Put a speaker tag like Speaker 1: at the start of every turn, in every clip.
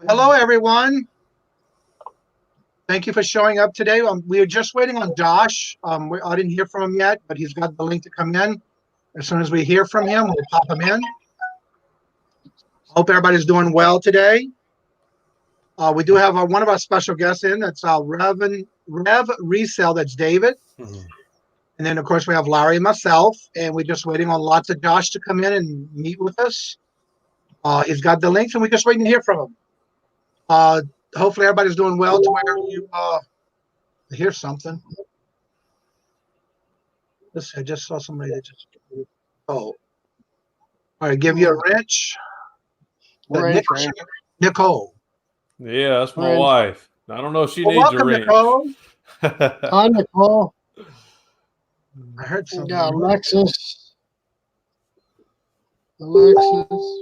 Speaker 1: Hello, everyone. Thank you for showing up today. We are just waiting on Josh. I didn't hear from him yet, but he's got the link to come in. As soon as we hear from him, we'll pop him in. Hope everybody's doing well today. We do have one of our special guests in. That's Rev Resale. That's David. And then, of course, we have Larry and myself. And we're just waiting on lots of Josh to come in and meet with us. He's got the links, and we're just waiting to hear from him. Hopefully everybody's doing well to where you hear something. Listen, I just saw somebody that just all right, give you a wrench. Nicole.
Speaker 2: Yeah, that's my wife. I don't know if she needs
Speaker 1: welcome,
Speaker 2: a wrench.
Speaker 1: Nicole.
Speaker 3: Hi, Nicole.
Speaker 1: I heard something.
Speaker 3: Yeah, Alexis. Michael.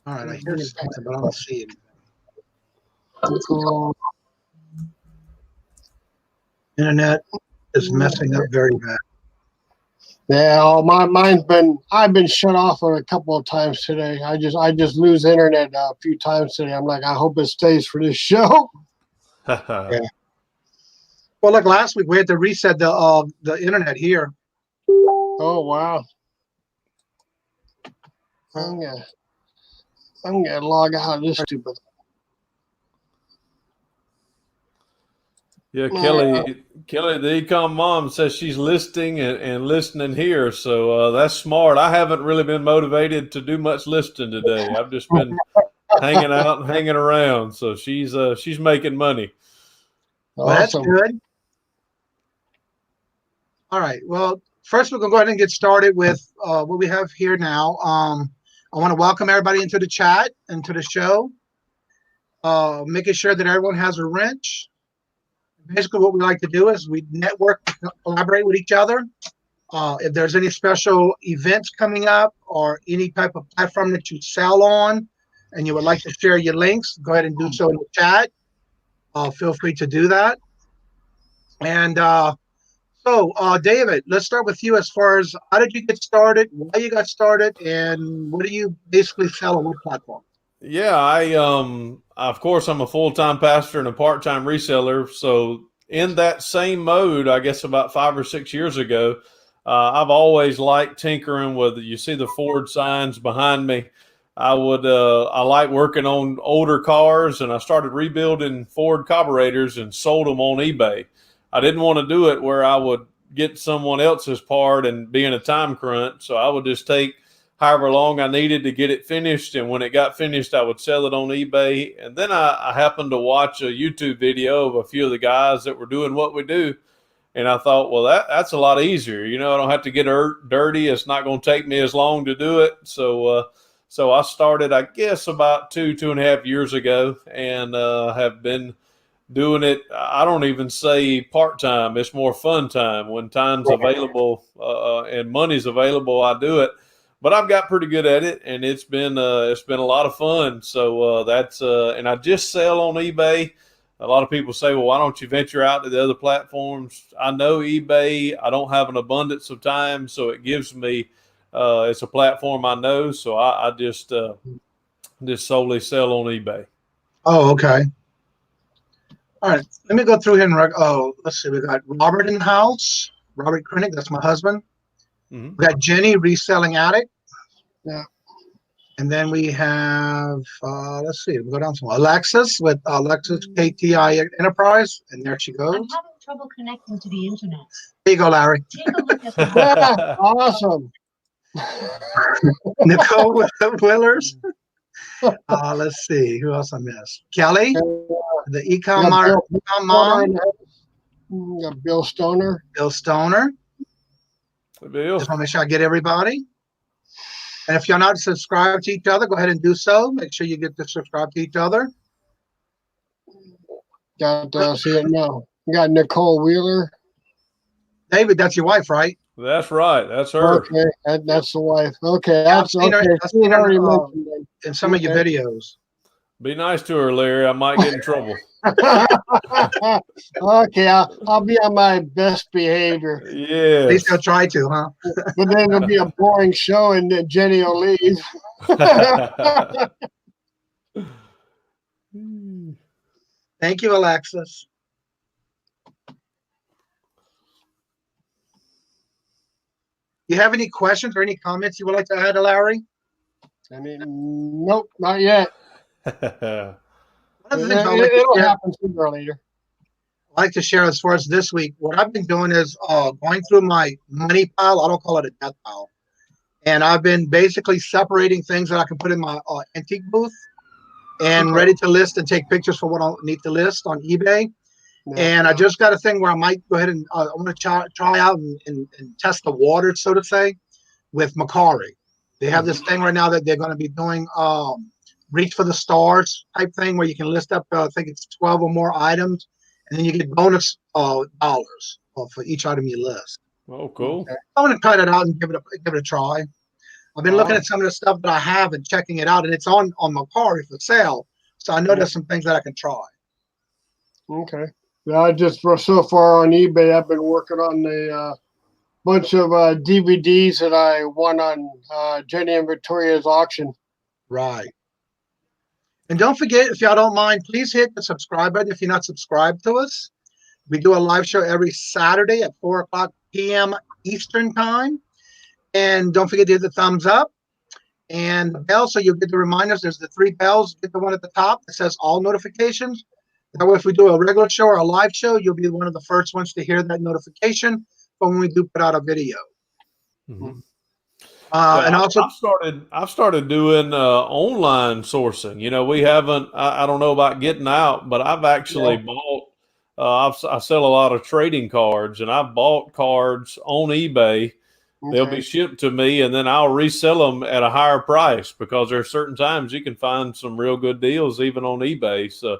Speaker 1: All right, I hear something, but I don't see it. Internet is messing up very bad.
Speaker 3: Yeah, I've been shut off for a couple of times today. I just lose internet a few times today. I'm like, I hope it stays for this show.
Speaker 1: Yeah. Well, look, last week we had to reset the internet here.
Speaker 3: Oh wow. I'm gonna log out of this stupid.
Speaker 2: Yeah, Kelly, the ecom mom says she's listing and listening here, so that's smart. I haven't really been motivated to do much listing today. I've just been hanging out and hanging around. So she's making money.
Speaker 1: Well, that's good. All right. Well, first we're gonna go ahead and get started with what we have here now. I want to welcome everybody into the chat, into the show, making sure that everyone has a wrench. Basically, what we like to do is we network, collaborate with each other. If there's any special events coming up or any type of platform that you sell on and you would like to share your links, go ahead and do so in the chat. Feel free to do that. And so, David, let's start with you as far as how did you get started, why you got started, and what do you basically sell on what platform?
Speaker 2: Yeah, of course, I'm a full-time pastor and a part-time reseller. So in that same mode, I guess about 5 or 6 years ago, I've always liked tinkering with, you see the Ford signs behind me. I like working on older cars, and I started rebuilding Ford carburetors and sold them on eBay. I didn't want to do it where I would get someone else's part and be in a time crunch. So I would just take however long I needed to get it finished. And when it got finished, I would sell it on eBay. And then I happened to watch a YouTube video of a few of the guys that were doing what we do. And I thought, well, that's a lot easier. You know, I don't have to get dirty. It's not going to take me as long to do it. So I started, I guess, about 2.5 years ago, and have been doing it. I don't even say part-time. It's more fun time. When time's available and money's available, I do it. But I've got pretty good at it, and it's been a lot of fun. So and I just sell on eBay. A lot of people say, well, why don't you venture out to the other platforms? I know eBay. I don't have an abundance of time, so it gives me it's a platform I know. So I just solely sell on eBay.
Speaker 1: Oh, okay. All right, let me go through here and let's see. We got Robert in the house. Robert Krenek, that's my husband. Mm-hmm. We got Jenny, Reselling Addict.
Speaker 3: Yeah.
Speaker 1: And then we have, let's see, we'll go down to Alexis with Alexis KTI Enterprise. And there she goes.
Speaker 4: I'm having trouble connecting to the internet.
Speaker 1: There you go, Larry.
Speaker 4: Take a look at that.
Speaker 3: Awesome.
Speaker 1: Nicole with the Willers. Let's see, who else I missed? Kelly, the ecom mom.
Speaker 3: Bill Stoner.
Speaker 1: Bill Stoner.
Speaker 2: Bill.
Speaker 1: Just want to make sure I get everybody. And if you're not subscribed to each other, go ahead and do so. Make sure you get to subscribe to each other.
Speaker 3: Got see it now. You got Nicole Wheeler.
Speaker 1: David, that's your wife, right?
Speaker 2: That's right. That's her.
Speaker 3: Okay, that's the wife. Okay,
Speaker 1: I've seen her in some of your
Speaker 3: Okay.
Speaker 1: videos.
Speaker 2: Be nice to her, Larry. I might get in trouble.
Speaker 3: Okay, I'll be on my best behavior.
Speaker 2: Yeah.
Speaker 1: At least I'll try to, huh?
Speaker 3: But then it'll be a boring show, and then Jenny will leave.
Speaker 1: Thank you, Alexis. You have any questions or any comments you would like to add, Larry?
Speaker 3: Nope, not yet.
Speaker 1: One of the things
Speaker 3: It'll happen sooner or later.
Speaker 1: I like to share as far as this week, what I've been doing is going through my money pile. I don't call it a death pile. And I've been basically separating things that I can put in my antique booth and ready to list and take pictures for what I need to list on eBay. And I just got a thing where I might go ahead and I want to try out and test the water, so to say, with Macari. They have this thing right now that they're going to be doing reach for the stars type thing where you can list up, I think it's 12 or more items, and then you get bonus dollars for each item you list.
Speaker 2: Oh, cool.
Speaker 1: I'm going to try that out and give it a try. I've been looking at some of the stuff that I have and checking it out, and it's on Macari for sale. So I know there's some things that I can try.
Speaker 3: Okay. Yeah, so far on eBay, I've been working on a bunch of DVDs that I won on Jenny and Victoria's auction.
Speaker 1: Right. And don't forget, if y'all don't mind, please hit the subscribe button if you're not subscribed to us. We do a live show every Saturday at 4:00 p.m. Eastern time. And don't forget to hit the thumbs up and the bell so you'll get the reminders. There's the 3 bells. Get the one at the top that says all notifications. That way, if we do a regular show or a live show, you'll be one of the first ones to hear that notification when we do put out a video.
Speaker 2: Mm-hmm.
Speaker 1: And also,
Speaker 2: I've started doing online sourcing. You know, we haven't. I don't know about getting out, but I've actually bought. I sell a lot of trading cards, and I've bought cards on eBay. Okay. They'll be shipped to me, and then I'll resell them at a higher price because there are certain times you can find some real good deals even on eBay. So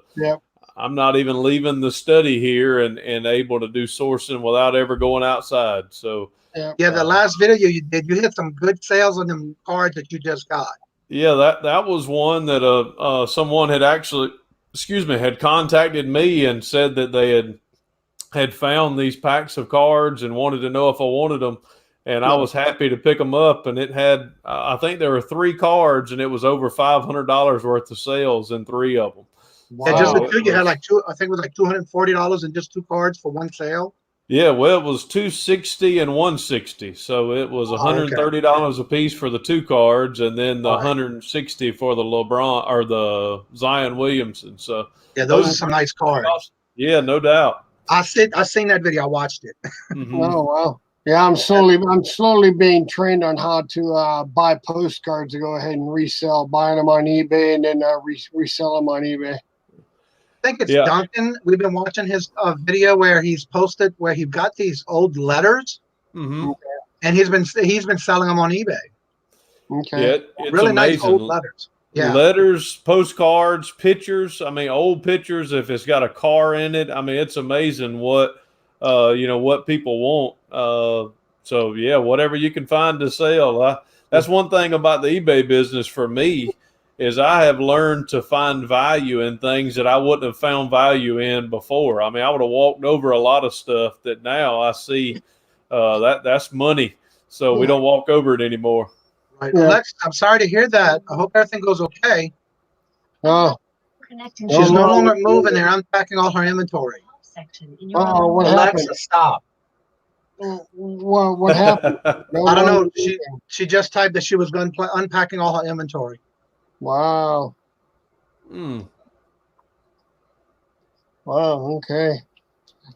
Speaker 2: I'm not even leaving the study here and able to do sourcing without ever going outside. So
Speaker 1: the last video you did, you hit some good sales on them cards that you just got.
Speaker 2: Yeah, that was one that someone had actually, had contacted me and said that they had found these packs of cards and wanted to know if I wanted them. And I was happy to pick them up, and it had, I think there were 3 cards, and it was over $500 worth of sales in 3 of them.
Speaker 1: Wow. Just the 2, you had like 2, I think it was like $240 in just 2 cards for one sale.
Speaker 2: Yeah, well, it was $260 and $160, so it was $130 a piece for the 2 cards, and then the $160 for the LeBron or the Zion Williamson. So
Speaker 1: yeah, those are some nice cards.
Speaker 2: Yeah, no doubt.
Speaker 1: I seen that video. I watched it.
Speaker 2: Mm-hmm.
Speaker 3: Oh wow. Yeah, I'm slowly being trained on how to buy postcards to go ahead and resell, buying them on eBay and then resell them on eBay.
Speaker 1: I think it's Duncan. We've been watching his video where he's posted where he got these old letters, and he's been selling them on eBay.
Speaker 3: Okay,
Speaker 2: yeah, it's
Speaker 1: really
Speaker 2: amazing.
Speaker 1: Nice old letters. Yeah,
Speaker 2: letters, postcards, pictures. I mean, old pictures. If it's got a car in it, I mean, it's amazing what what people want. So yeah, whatever you can find to sell. That's one thing about the eBay business for me. Is I have learned to find value in things that I wouldn't have found value in before. I mean, I would have walked over a lot of stuff that now I see that's money. So we don't walk over it anymore.
Speaker 1: Right. Yeah. Alex, I'm sorry to hear that. I hope everything goes okay.
Speaker 3: Oh,
Speaker 1: she's no longer moving there, unpacking all her inventory.
Speaker 3: Oh, what
Speaker 1: Alexa,
Speaker 3: happened?
Speaker 1: stop.
Speaker 3: What happened?
Speaker 1: I don't know. She just typed that she was going unpacking all her inventory.
Speaker 3: Wow.
Speaker 2: Mm.
Speaker 3: Wow. Okay.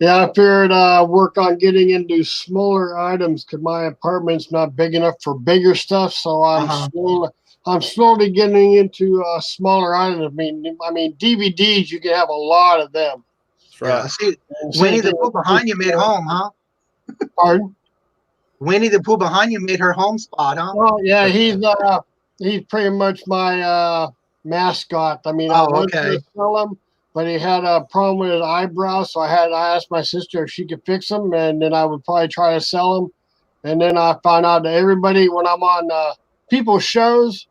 Speaker 3: Yeah, I figured work on getting into smaller items because my apartment's not big enough for bigger stuff. So I'm slowly getting into smaller items. I mean DVDs. You can have a lot of them.
Speaker 2: That's right.
Speaker 1: Yeah, I see. Winnie the Pooh behind you made home, huh?
Speaker 3: Pardon?
Speaker 1: Winnie the Pooh behind you made her home spot, huh?
Speaker 3: Oh yeah, he's pretty much my mascot. I mean, I was going to sell him, but he had a problem with his eyebrows, so I asked my sister if she could fix them, and then I would probably try to sell him. And then I found out that everybody, when I'm on people's shows,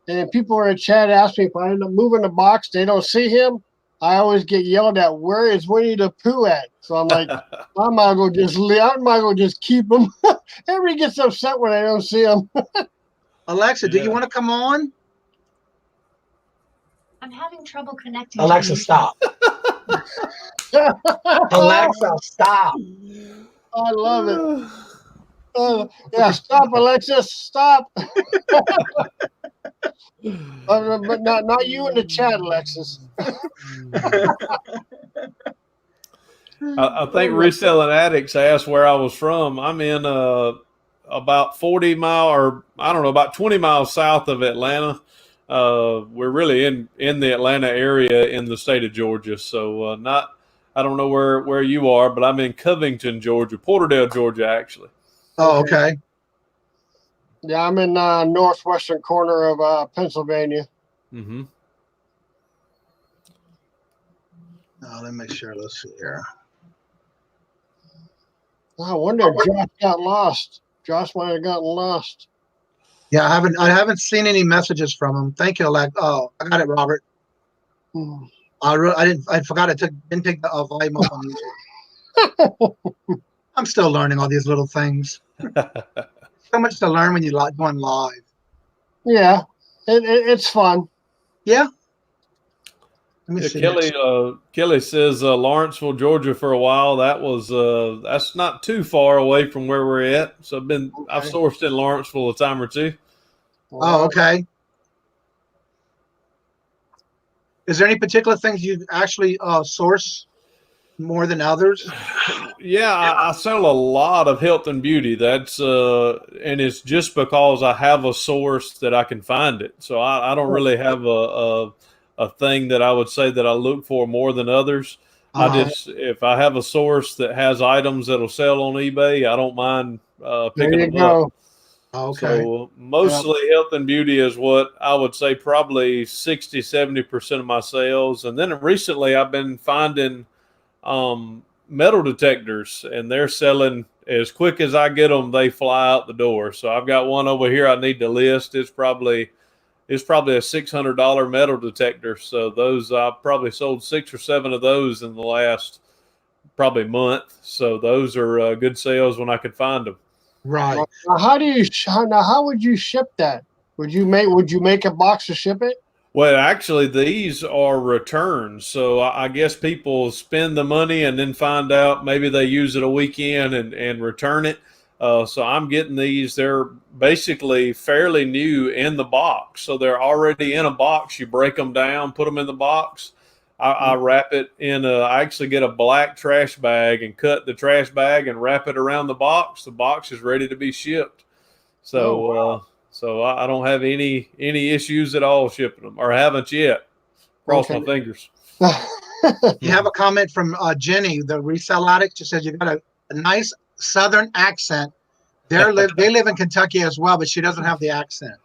Speaker 3: and people are in chat ask me if I end up moving the box, they don't see him. I always get yelled at, "Where is Winnie the Pooh at?" So I'm like, I might as well just keep him. Everybody gets upset when I don't see him.
Speaker 1: Alexa, do you want to come on?
Speaker 4: I'm having trouble connecting.
Speaker 1: Alexa, stop. Alexa, stop.
Speaker 3: I love it. Yeah, stop, Alexis, stop. But not you in the chat, Alexis.
Speaker 2: I think Reselling Addicts asked where I was from. I'm in about 40 mile, or I don't know, about 20 miles south of Atlanta. We're really in the Atlanta area in the state of Georgia. So I don't know where you are, but I'm in Covington, Georgia, Porterdale, Georgia, actually.
Speaker 1: Oh, okay.
Speaker 3: Yeah, I'm in northwestern corner of Pennsylvania.
Speaker 2: Mm-hmm.
Speaker 1: Let me make sure. Let's see here.
Speaker 3: I wonder if Josh got lost. Josh might have gotten lost.
Speaker 1: Yeah, I haven't seen any messages from him. Thank you, Alex. Oh, I got it, Robert. I forgot didn't take the volume up on YouTube. I'm still learning all these little things. So much to learn when you going live.
Speaker 3: Yeah, it's fun.
Speaker 1: Yeah. Let me see.
Speaker 2: Kelly says Lawrenceville, Georgia for a while. That's not too far away from where we're at. So I've sourced in Lawrenceville a time or two.
Speaker 1: Oh, okay. Is there any particular things you actually source more than others?
Speaker 2: Yeah, I sell a lot of health and beauty. That's and it's just because I have a source that I can find it. So I don't really have a thing that I would say that I look for more than others. If I have a source that has items that'll sell on eBay, I don't mind picking them up.
Speaker 1: Okay.
Speaker 2: So mostly health and beauty is what I would say probably 60-70% of my sales. And then recently I've been finding metal detectors, and they're selling as quick as I get them, they fly out the door. So I've got one over here I need to list. It's probably a $600 metal detector. So those I've probably sold 6 or 7 of those in the last probably month. So those are good sales when I could find them.
Speaker 1: Right.
Speaker 3: Now, how would you ship that? Would you make a box to ship it?
Speaker 2: Well, actually, these are returns. So I guess people spend the money and then find out maybe they use it a weekend and return it. So I'm getting these. They're basically fairly new in the box. So they're already in a box. You break them down, put them in the box. I wrap it in I actually get a black trash bag and cut the trash bag and wrap it around the box. The box is ready to be shipped. So, so I don't have any issues at all shipping them, or haven't yet. Cross my fingers.
Speaker 1: You have a comment from Jenny, the resale addict. She says you got a nice Southern accent. They live in Kentucky as well, but she doesn't have the accent.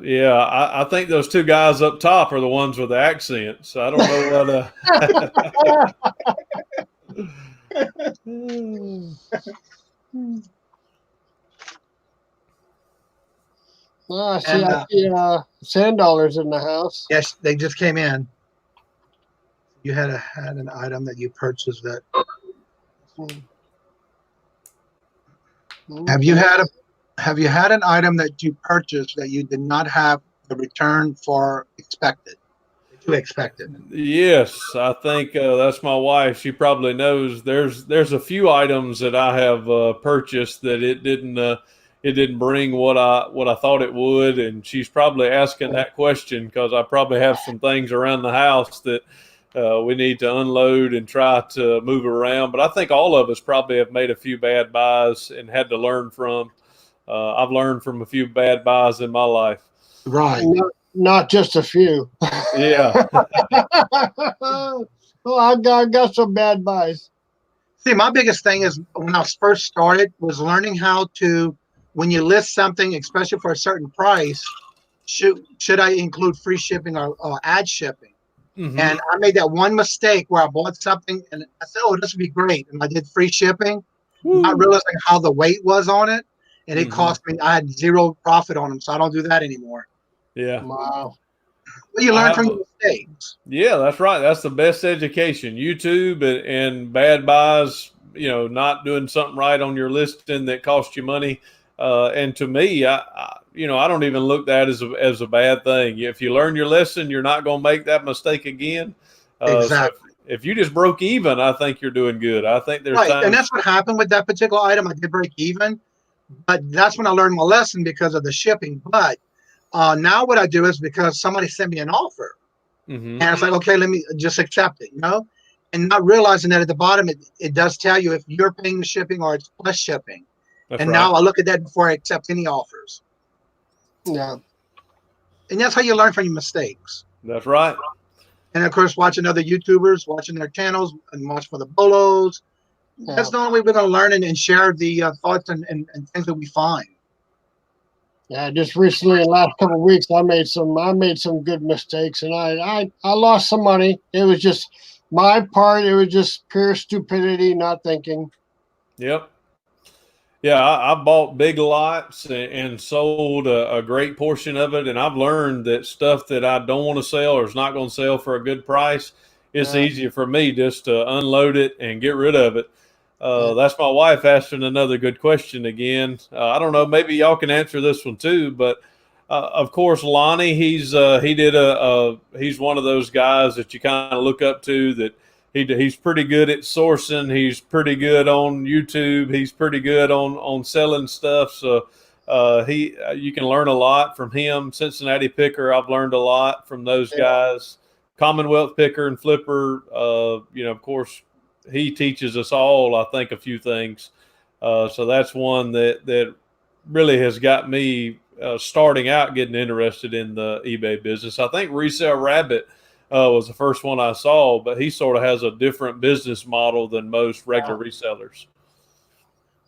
Speaker 2: Yeah, I think those two guys up top are the ones with the accents. So I don't know
Speaker 3: what. I see sand dollars in the house.
Speaker 1: Yes, they just came in. You had an item that you purchased that. Have you had an item that you purchased that you did not have the return for expected? That you expected?
Speaker 2: Yes, I think that's my wife. She probably knows. There's a few items that I have purchased that it didn't bring what I thought it would, and she's probably asking that question because I probably have some things around the house that we need to unload and try to move around. But I think all of us probably have made a few bad buys and had to learn from. I've learned from a few bad buys in my life.
Speaker 1: Right.
Speaker 3: Not just a few.
Speaker 2: Yeah.
Speaker 3: Well, I got some bad buys.
Speaker 1: See, my biggest thing is when I first started was learning how to, when you list something, especially for a certain price, should I include free shipping or add shipping? Mm-hmm. And I made that one mistake where I bought something and I said, oh, this would be great. And I did free shipping, not realizing how the weight was on it. And it cost me, I had zero profit on them. So I don't do that anymore.
Speaker 2: Yeah.
Speaker 3: Wow.
Speaker 1: Well, you learn from your mistakes.
Speaker 2: Yeah, that's right. That's the best education. YouTube and bad buys, not doing something right on your listing that cost you money. And to me, I don't even look at that as a bad thing. If you learn your lesson, you're not going to make that mistake again.
Speaker 1: Exactly.
Speaker 2: So if you just broke even, I think you're doing good. I think there's
Speaker 1: Right,
Speaker 2: times.
Speaker 1: and that's what happened with that particular item. I did break even, but that's when I learned my lesson because of the shipping. But now what I do is because somebody sent me an offer,
Speaker 2: Mm-hmm.
Speaker 1: and it's like, okay, let me just accept it, and not realizing that at the bottom it does tell you if you're paying the shipping or it's plus shipping.
Speaker 2: That's
Speaker 1: And
Speaker 2: right.
Speaker 1: now I look at that before I accept any offers.
Speaker 3: Yeah.
Speaker 1: And that's how you learn from your mistakes.
Speaker 2: That's right.
Speaker 1: And of course, watching other YouTubers, watching their channels, and watch for the BOLOs.
Speaker 3: Yeah.
Speaker 1: That's the only way we're going to learn and share the thoughts and things that we find.
Speaker 3: Yeah, just recently, in the last couple of weeks, I made some good mistakes, and I lost some money. It was just my part. It was just pure stupidity, not thinking.
Speaker 2: Yep. Yeah, I bought big lots and sold a great portion of it, and I've learned that stuff that I don't want to sell or is not going to sell for a good price, it's easier for me just to unload it and get rid of it. That's my wife asking another good question again. I don't know, maybe y'all can answer this one too, but of course, Lonnie, he's one of those guys that you kind of look up to that. He's pretty good at sourcing. He's pretty good on YouTube. He's pretty good on selling stuff. So you can learn a lot from him. Cincinnati Picker, I've learned a lot from those guys. Commonwealth Picker and Flipper, of course, he teaches us all, I think, a few things. So that's one that really has got me starting out getting interested in the eBay business. I think Resale Rabbit was the first one I saw, but he sort of has a different business model than most regular resellers.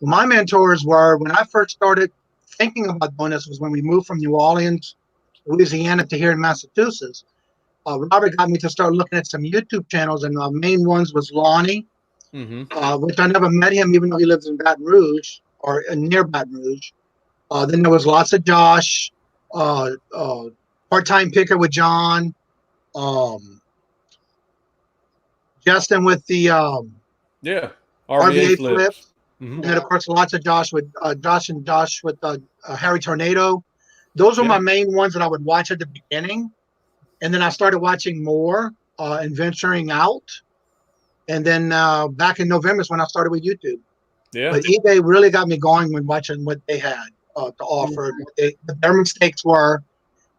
Speaker 1: My mentors were, when I first started thinking about doing this, was when we moved from New Orleans, Louisiana to here in Massachusetts. Robert got me to start looking at some YouTube channels, and the main ones was Lonnie, which I never met him, even though he lives in Baton Rouge or near Baton Rouge. Then there was lots of Josh, part-time picker with John, Justin with the RVA flips. And then of course lots of Josh with Josh with Harry Tornado. Those were my main ones that I would watch at the beginning, and then I started watching more and venturing out. And then back in November is when I started with YouTube. Yeah. But eBay really got me going when watching what they had to offer, what their mistakes were.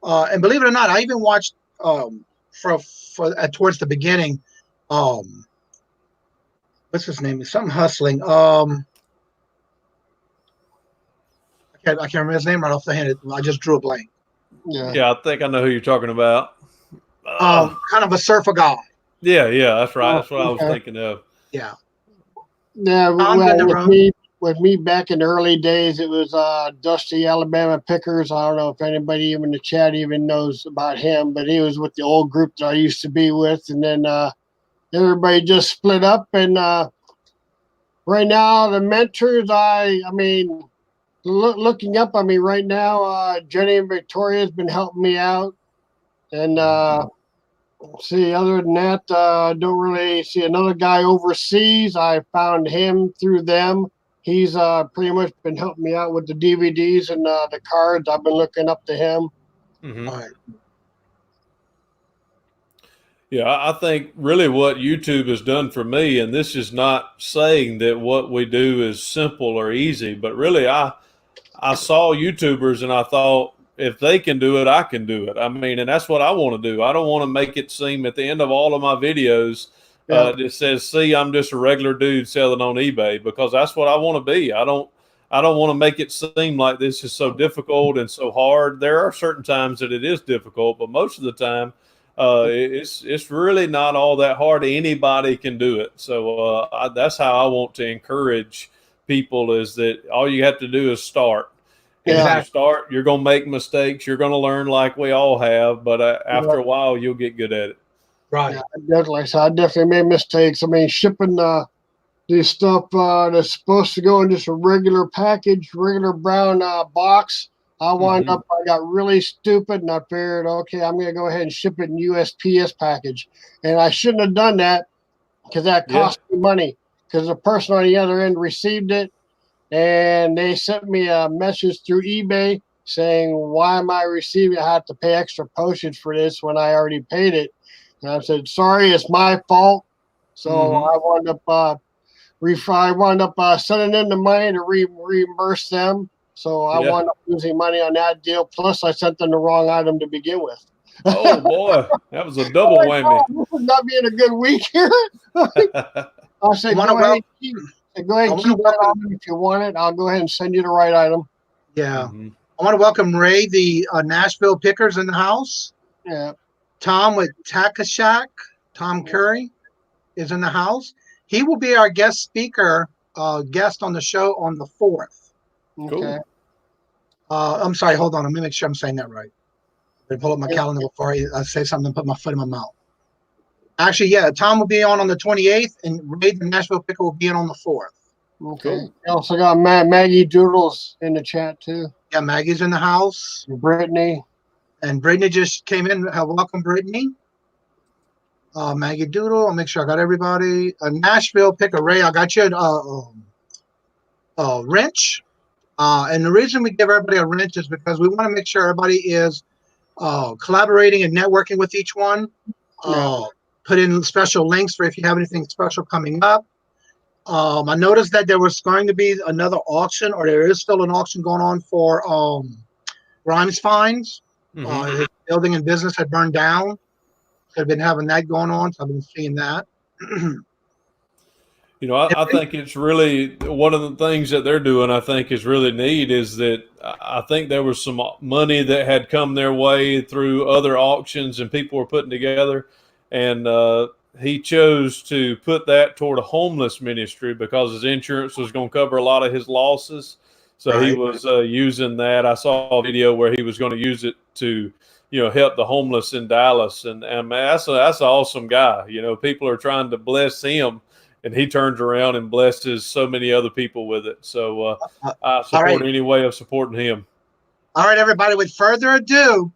Speaker 1: And believe it or not, I even watched towards the beginning. What's his name? Something hustling. I can't remember his name right off the hand. I just drew a blank.
Speaker 2: Yeah, I think I know who you're talking about.
Speaker 1: Kind of a surfer guy.
Speaker 2: Yeah, that's right. That's what I was thinking of.
Speaker 1: Yeah.
Speaker 3: Yeah, with me back in the early days, it was Dusty Alabama Pickers. I don't know if anybody even in the chat even knows about him, but he was with the old group that I used to be with, and then everybody just split up. And right now, the mentors, I mean, looking up, I mean, right now, Jenny and Victoria has been helping me out, and see, other than that, don't really see another guy overseas. I found him through them. He's pretty much been helping me out with the DVDs and the cards. I've been looking up to him.
Speaker 2: Mm-hmm. All right. Yeah, I think really what YouTube has done for me, and this is not saying that what we do is simple or easy, but really I saw YouTubers and I thought, if they can do it, I can do it. I mean, and that's what I want to do. I don't want to make it seem at the end of all of my videos that says, see, I'm just a regular dude selling on eBay, because that's what I want to be. I don't want to make it seem like this is so difficult and so hard. There are certain times that it is difficult, but most of the time it's really not all that hard. Anybody can do it. So that's how I want to encourage people, is that all you have to do is start. As you start, you're going to make mistakes. You're going to learn like we all have, but after a while, you'll get good at it.
Speaker 1: Right.
Speaker 3: Yeah, definitely. So I definitely made mistakes. I mean, shipping this stuff that's supposed to go in just a regular package, regular brown box. I I got really stupid, and I figured, okay, I'm going to go ahead and ship it in USPS package. And I shouldn't have done that, because that cost me money, because the person on the other end received it. and they sent me a message through eBay saying, why am I receiving? I have to pay extra postage for this when I already paid it. And I said, sorry, it's my fault. So I wound up sending in the money to reimburse them. So I wound up losing money on that deal. Plus, I sent them the wrong item to begin with.
Speaker 2: Oh boy, that was a double whammy.
Speaker 3: This is not being a good week here. I said, go ahead and keep that on if you want it. I'll go ahead and send you the right item.
Speaker 1: Yeah. I want to welcome Ray, the Nashville Pickers in the house.
Speaker 3: Yeah.
Speaker 1: Tom with Takashak, Tom Curry is in the house. He will be our guest speaker, guest on the show on the 4th.
Speaker 3: Okay.
Speaker 1: I'm sorry, hold on. Let me make sure I'm saying that right. Let me pull up my calendar before I say something and put my foot in my mouth. Actually, yeah, Tom will be on the 28th, and Ray, the Nashville Picker, will be on the 4th.
Speaker 3: Okay. Cool. I also got Maggie Doodles in the chat, too.
Speaker 1: Yeah, Maggie's in the house.
Speaker 3: Brittany.
Speaker 1: And Brittany just came in. Welcome, Brittany. Maggie Doodle. I'll make sure I got everybody. Nashville Picker. Ray, I got you a wrench. And the reason we give everybody a wrench is because we want to make sure everybody is collaborating and networking with each one. Put in special links for if you have anything special coming up. I noticed that there was going to be another auction, or there is still an auction going on for Grimes Finds. His building and business had burned down. So I've been having that going on, so I've been seeing that.
Speaker 2: You know, I think it's really one of the things that they're doing, I think is really neat, is that I think there was some money that had come their way through other auctions and people were putting together. And he chose to put that toward a homeless ministry because his insurance was going to cover a lot of his losses. So he was using that. I saw a video where he was going to use it to, help the homeless in Dallas. And man, that's an awesome guy. People are trying to bless him, and he turns around and blesses so many other people with it. So I support any way of supporting him.
Speaker 1: All right, everybody, with further ado,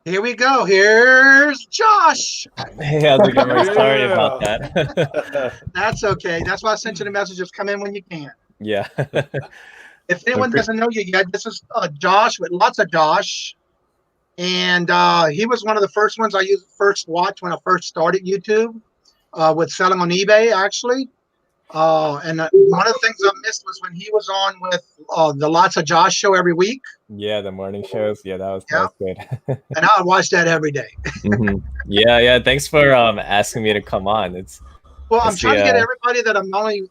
Speaker 1: here we go. Here's Josh.
Speaker 5: Hey, how's it going? Sorry about that.
Speaker 1: That's okay. That's why I sent you the messages. Come in when you can.
Speaker 5: Yeah.
Speaker 1: If anyone doesn't know you yet, this is Josh with lots of Josh. And he was one of the first ones I first watched when I first started YouTube with selling on eBay, actually. And one of the things I missed was when he was on with the Lots of Josh show every week.
Speaker 5: Yeah, the morning shows. Yeah, that was good.
Speaker 1: And I would watch that every day.
Speaker 5: Yeah. Thanks for asking me to come on.
Speaker 1: I'm trying to get everybody that I'm not only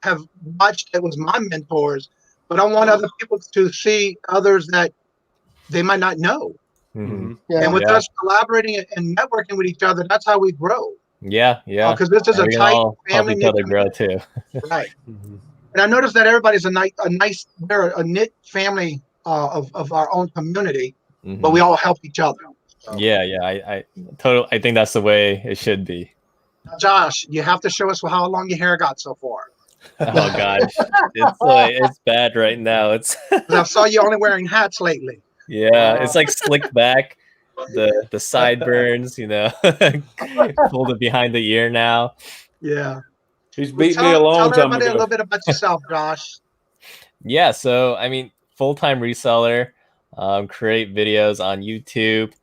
Speaker 1: have watched that was my mentors, but I want other people to see others that they might not know. And with us collaborating and networking with each other, that's how we grow.
Speaker 5: Yeah.
Speaker 1: Because this is a tight family.
Speaker 5: Help each other grow too.
Speaker 1: Right. And I noticed that everybody's we're a knit family of our own community, but we all help each other. So.
Speaker 5: Yeah. I think that's the way it should be.
Speaker 1: Now, Josh, you have to show us how long your hair got so far.
Speaker 5: Oh gosh, it's bad right now.
Speaker 1: I saw you only wearing hats lately.
Speaker 5: Yeah, it's like slicked back, the sideburns, pulled it behind the ear now.
Speaker 1: Yeah,
Speaker 2: he's beat me a long time ago.
Speaker 1: Tell everybody a little bit about yourself, Josh.
Speaker 5: Yeah, so full-time reseller, create videos on YouTube,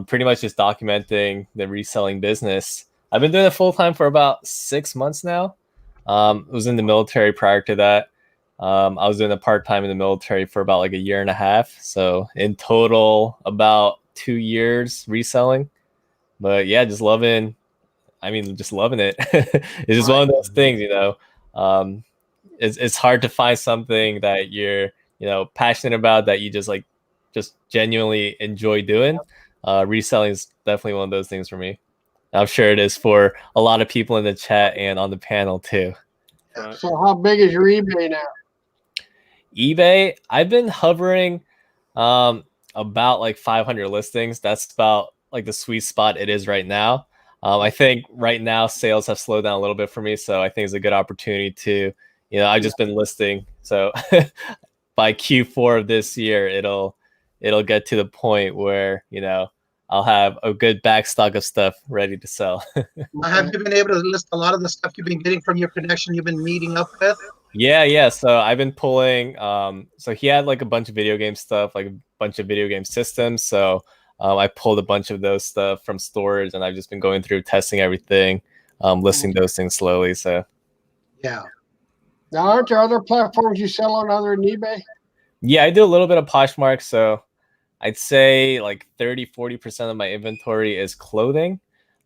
Speaker 5: pretty much just documenting the reselling business. I've been doing it full-time for about 6 months now. I was in the military prior to that. I was doing a part-time in the military for about like a year and a half. So in total, about 2 years reselling. But yeah, just loving it. It's just one of those things, it's hard to find something that you're, passionate about, that you just genuinely enjoy doing. Reselling is definitely one of those things for me. I'm sure it is for a lot of people in the chat and on the panel too.
Speaker 3: So how big is your eBay now?
Speaker 5: eBay, I've been hovering about like 500 listings. That's about like the sweet spot it is right now. I think right now sales have slowed down a little bit for me, so I think it's a good opportunity to, I've just been listing. So by Q4 of this year, it'll get to the point where, I'll have a good backstock of stuff ready to sell.
Speaker 1: Have you been able to list a lot of the stuff you've been getting from your connection you've been meeting up with?
Speaker 5: Yeah. So I've been pulling. So he had like a bunch of video game stuff, like a bunch of video game systems. So I pulled a bunch of those stuff from stores, and I've just been going through testing everything, listing those things slowly. So
Speaker 1: Yeah.
Speaker 3: Now, aren't there other platforms you sell on other than eBay?
Speaker 5: yeah, I do a little bit of Poshmark. So I'd say like 30-40% of my inventory is clothing.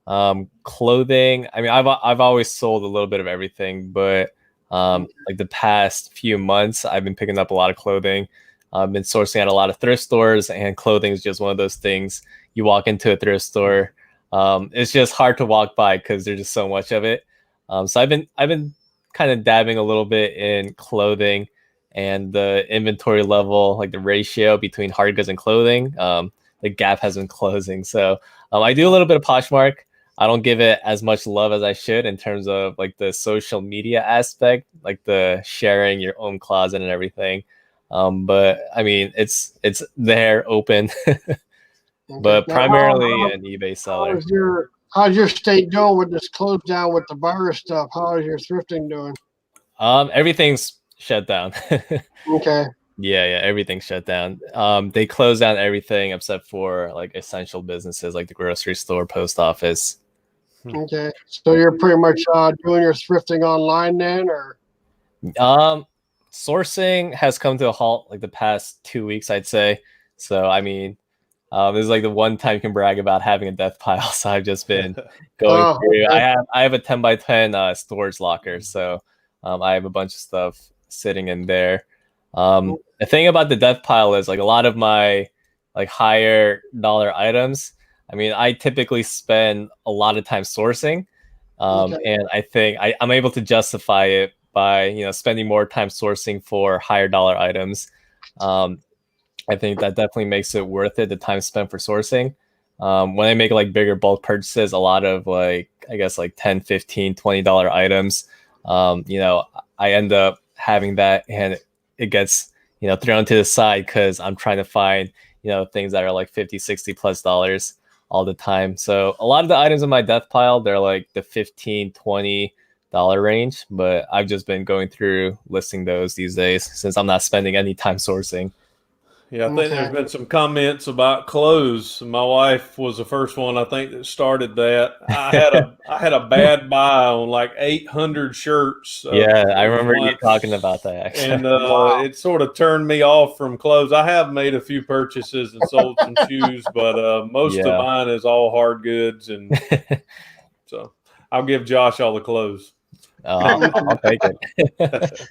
Speaker 5: Clothing. I mean, I've always sold a little bit of everything, but like the past few months, I've been picking up a lot of clothing. I've been sourcing at a lot of thrift stores, and clothing is just one of those things. You walk into a thrift store, it's just hard to walk by because there's just so much of it. So I've been kind of dabbing a little bit in clothing, and the inventory level, like the ratio between hard goods and clothing, the gap has been closing. So I do a little bit of Poshmark. I don't give it as much love as I should in terms of like the social media aspect, like the sharing your own closet and everything. But I mean, it's there open, but
Speaker 3: Now,
Speaker 5: primarily an eBay seller.
Speaker 3: how's your state doing with this close down with the virus stuff? How is your thrifting doing?
Speaker 5: Everything's shut down.
Speaker 3: Okay.
Speaker 5: Yeah, everything's shut down. They closed down everything except for like essential businesses like the grocery store, post office.
Speaker 3: Okay. So you're pretty much doing your thrifting online then, or?
Speaker 5: Sourcing has come to a halt like the past 2 weeks, I'd say. So I mean, this is like the one time you can brag about having a death pile. So I've just been going through.
Speaker 3: Okay.
Speaker 5: I have a 10x10 storage locker, so I have a bunch of stuff sitting in there. The thing about the death pile is like a lot of my like higher dollar items. I mean, I typically spend a lot of time sourcing, and I think I'm able to justify it by spending more time sourcing for higher dollar items. I think that definitely makes it worth it, the time spent for sourcing. When I make like bigger bulk purchases, a lot of like I guess like 10, 15, $20 items, I end up having that, and it gets thrown to the side because I'm trying to find things that are like 50, 60 plus dollars all the time. So a lot of the items in my death pile, they're like the 15, $20 range, but I've just been going through listing those these days since I'm not spending any time sourcing.
Speaker 2: Yeah, I think there's been some comments about clothes. My wife was the first one I think that started that. I had a bad buy on like 800 shirts.
Speaker 5: Yeah, I remember you talking about that actually.
Speaker 2: And it sort of turned me off from clothes. I have made a few purchases and sold some shoes, but most of mine is all hard goods, and so I'll give Josh all the clothes.
Speaker 5: I'll take it.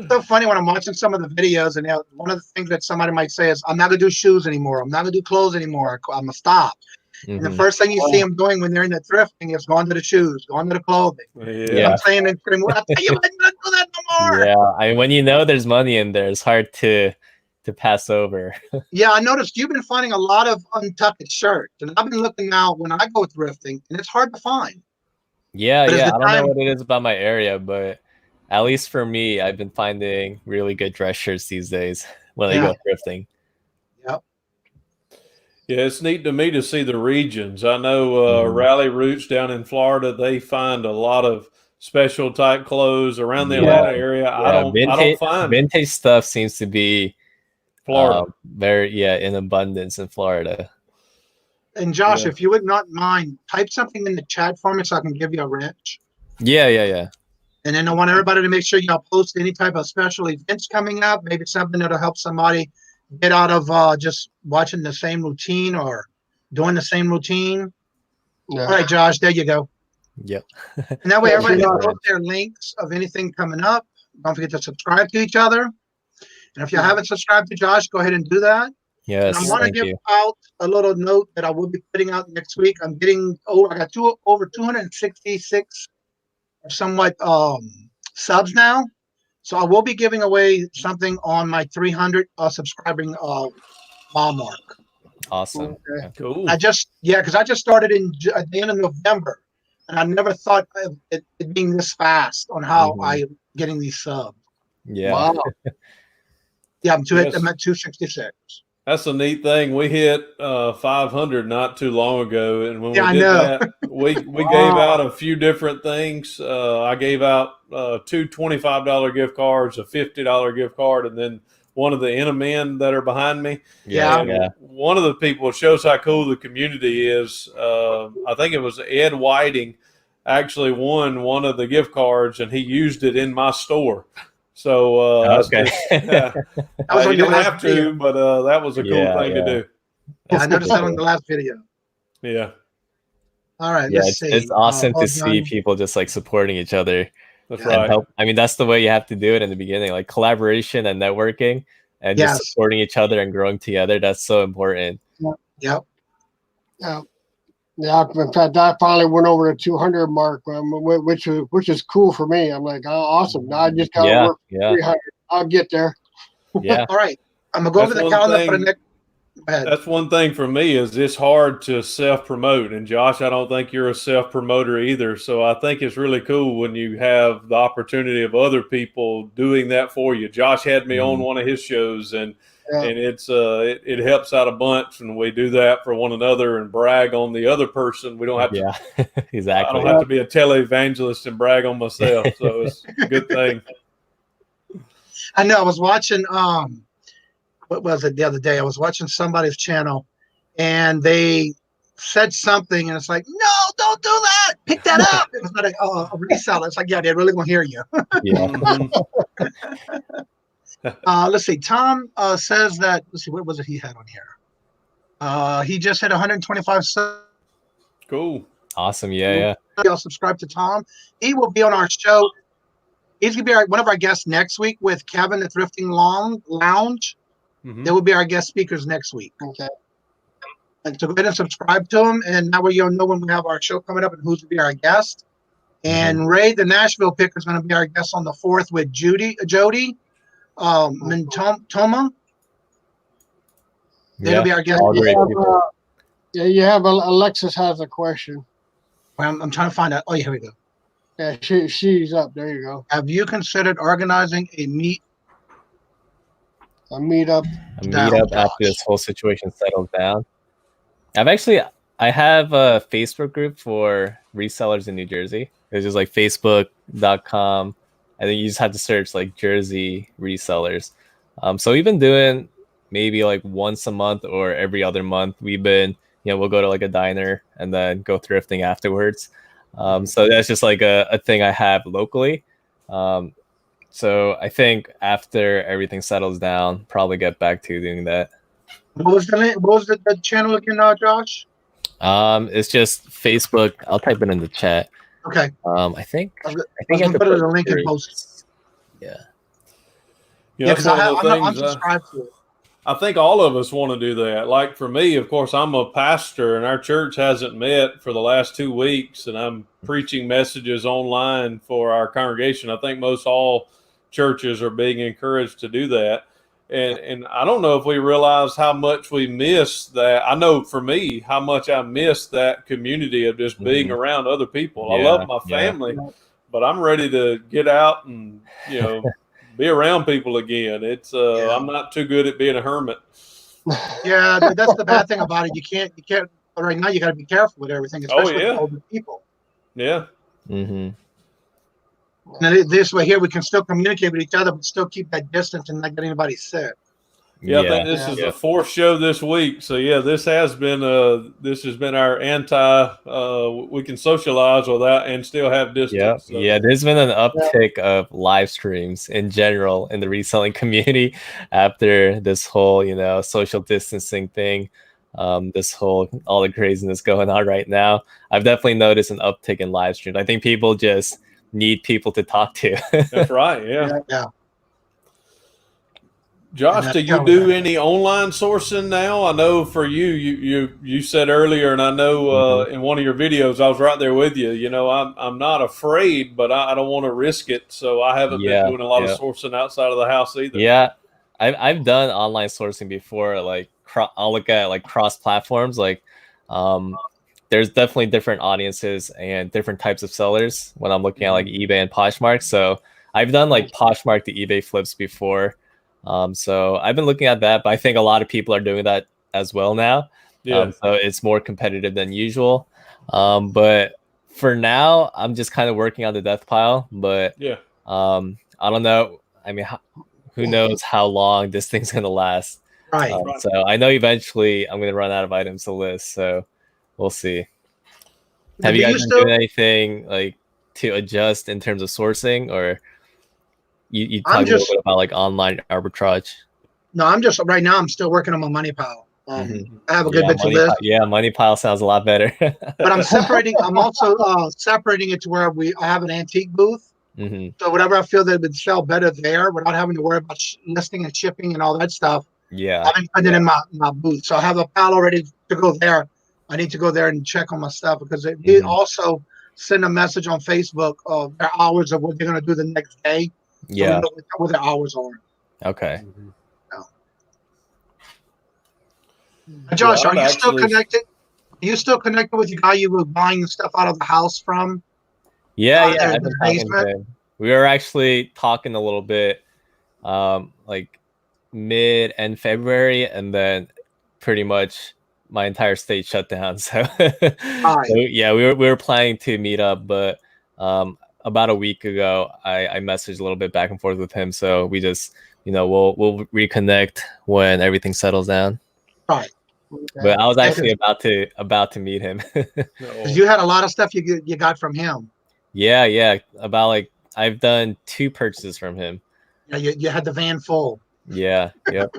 Speaker 1: It's so funny when I'm watching some of the videos, and one of the things that somebody might say is, I'm not going to do shoes anymore. I'm not going to do clothes anymore. I'm going to stop. And the first thing you see them doing when they're in the thrifting is going to the shoes, going to the clothing.
Speaker 2: Yeah.
Speaker 1: I'm saying, well, I'll tell you, I'm not do that no more.
Speaker 5: Yeah, I mean, when there's money in there, it's hard to pass over.
Speaker 1: Yeah, I noticed you've been finding a lot of untucked shirts, and I've been looking now when I go thrifting, and it's hard to find.
Speaker 5: Yeah. I don't know what it is about my area, but at least for me, I've been finding really good dress shirts these days when I go thrifting.
Speaker 1: Yep.
Speaker 2: Yeah, it's neat to me to see the regions. I know Rally Roots down in Florida, they find a lot of special type clothes around the Atlanta area.
Speaker 5: Yeah,
Speaker 2: I don't find
Speaker 5: vintage stuff seems to be
Speaker 2: Florida
Speaker 5: very in abundance in Florida.
Speaker 1: And Josh, if you would not mind, type something in the chat for me so I can give you a wrench.
Speaker 5: Yeah.
Speaker 1: And then I want everybody to make sure y'all post any type of special events coming up, maybe something that'll help somebody get out of just watching the same routine or doing the same routine.
Speaker 3: Yeah.
Speaker 1: All right, Josh, there you go.
Speaker 5: Yep.
Speaker 1: And that way everybody can post their links of anything coming up. Don't forget to subscribe to each other. And if you haven't subscribed to Josh, go ahead and do that.
Speaker 5: Yes,
Speaker 1: and I want to give out a little note that I will be putting out next week. I'm getting I got over 266 somewhat subs now, so I will be giving away something on my 300 subscribing mile mark.
Speaker 5: Awesome.
Speaker 1: Okay.
Speaker 2: Cool.
Speaker 1: Because I just started at the end of November, and I never thought of it being this fast on how I'm getting these subs.
Speaker 5: Yeah.
Speaker 1: Wow. Yeah, I'm at 266.
Speaker 2: That's a neat thing. We hit 500 not too long ago, and when we did that, we gave out a few different things. I gave out two $25 gift cards, a $50 gift card, and then one of the Enamen that are behind me. And one of the people, shows how cool the community is. I think it was Ed Whiting actually won one of the gift cards, and he used it in my store. So I didn't have to, but that was a cool thing to do.
Speaker 1: Yeah, I noticed that on the last video.
Speaker 2: Yeah.
Speaker 1: All right. Let's see.
Speaker 5: It's awesome to see people just like supporting each other.
Speaker 2: That's right.
Speaker 5: I mean, that's the way you have to do it in the beginning, like collaboration and networking, and just supporting each other and growing together. That's so important.
Speaker 1: Yep.
Speaker 3: Yeah, in fact, I finally went over the 200 mark, which is cool for me. I'm like, oh, awesome. Now I just got to work 300. I'll get there.
Speaker 5: Yeah.
Speaker 1: All right. I'm going to go over the calendar for the next.
Speaker 2: That's one thing for me is it's hard to self-promote. And Josh, I don't think you're a self-promoter either. So I think it's really cool when you have the opportunity of other people doing that for you. Josh had me on one of his shows, and it helps out a bunch, and we do that for one another and brag on the other person. We don't have to
Speaker 5: exactly.
Speaker 2: I don't have to be a televangelist and brag on myself. So it's a good thing.
Speaker 1: I know. I was watching what was it the other day? I was watching somebody's channel, and they said something, and it's like, no, don't do that. Pick that up. It was not a reseller. It's like, yeah, they're really gonna hear you. Let's see. Tom says that. Let's see. What was it he had on here? He just hit 125 subs.
Speaker 2: Cool.
Speaker 5: Awesome. Yeah.
Speaker 1: Y'all subscribe to Tom. He will be on our show. He's gonna be one of our guests next week with Kevin, the Thrifting Lounge. They will be our guest speakers next week. Okay. And so go ahead and subscribe to them, and that way you'll know when we have our show coming up and who's going to be our guest. And Ray, the Nashville picker, is going to be our guest on the 4th with Jody Mintoma. They'll be our guest.
Speaker 3: You have Alexis has a question.
Speaker 1: I'm trying to find out. Oh, yeah, here we go.
Speaker 3: Yeah, she's up. There you go.
Speaker 1: Have you considered organizing a meetup
Speaker 5: after this whole situation settles down? I have a Facebook group for resellers in New Jersey. It's just like facebook.com. I think you just have to search like Jersey resellers. So we've been doing maybe like once a month or every other month. We've been, we'll go to like a diner and then go thrifting afterwards. So that's just like a thing I have locally. So I think after everything settles down, probably get back to doing that.
Speaker 1: What was the channel again, Josh?
Speaker 5: It's just Facebook. I'll type it in the chat.
Speaker 1: Okay.
Speaker 5: I think I
Speaker 1: can put a link in post.
Speaker 2: Yeah,
Speaker 1: because I'm subscribed to it.
Speaker 2: I think all of us want to do that. Like for me, of course, I'm a pastor, and our church hasn't met for the last 2 weeks, and I'm preaching messages online for our congregation. I think most all churches are being encouraged to do that. And I don't know if we realize how much we miss that. I know for me, how much I miss that community of just being around other people. I love my family, but I'm ready to get out and, be around people again. It's I'm not too good at being a hermit.
Speaker 1: Yeah, but that's the bad thing about it. You can't. Right now, you got to be careful with everything, especially with older people.
Speaker 2: Yeah.
Speaker 1: And this way here, we can still communicate with each other, but still keep that distance and not get anybody sick.
Speaker 2: Yeah, I think this is the 4th show this week. So this has been our we can socialize without and still have distance. So.
Speaker 5: Yeah, there's been an uptick of live streams in general in the reselling community after this whole, social distancing thing. All the craziness going on right now. I've definitely noticed an uptick in live streams. I think people just need people to talk to.
Speaker 2: That's right. Yeah. Josh, do you do any online sourcing now? I know for you said earlier, and I know in one of your videos, I was right there with you. I'm not afraid, but I don't want to risk it. So I haven't been doing a lot of sourcing outside of the house either.
Speaker 5: Yeah, I've done online sourcing before. Like I'll look at like cross platforms. Like there's definitely different audiences and different types of sellers when I'm looking at like eBay and Poshmark. So I've done like Poshmark to eBay flips before. So I've been looking at that, but I think a lot of people are doing that as well now. So it's more competitive than usual. But for now, I'm just kind of working on the death pile. But I don't know. I mean, who knows how long this thing's gonna last?
Speaker 1: Right.
Speaker 5: So I know eventually I'm gonna run out of items to list. So we'll see. Have you guys been doing anything like to adjust in terms of sourcing, or you talk a little bit about like online arbitrage?
Speaker 1: No, right now I'm still working on my money pile. I have a good bit to list.
Speaker 5: Money pile sounds a lot better.
Speaker 1: But I'm also separating it to where I have an antique booth. So whatever I feel that would sell better there without having to worry about listing and shipping and all that stuff.
Speaker 5: Yeah.
Speaker 1: I've been putting it in my booth. So I have a pile already to go there. I need to go there and check on my stuff because they also send a message on Facebook of their hours of what they're going to do the next day. So we know what their hours are.
Speaker 5: Okay.
Speaker 1: Josh, are you still connected? Are you still connected with the guy you were buying the stuff out of the house from?
Speaker 5: Yeah. I've been talking to him. We were actually talking a little bit, like mid-end February, and then pretty much my entire state shut down. So, yeah, we were planning to meet up, but about a week ago, I messaged a little bit back and forth with him. So we just, we'll reconnect when everything settles down.
Speaker 1: Right.
Speaker 5: But I was actually about to meet him.
Speaker 1: You had a lot of stuff you got from him.
Speaker 5: Yeah. About like I've done 2 purchases from him.
Speaker 1: Yeah, you had the van full.
Speaker 5: Yeah. Yep.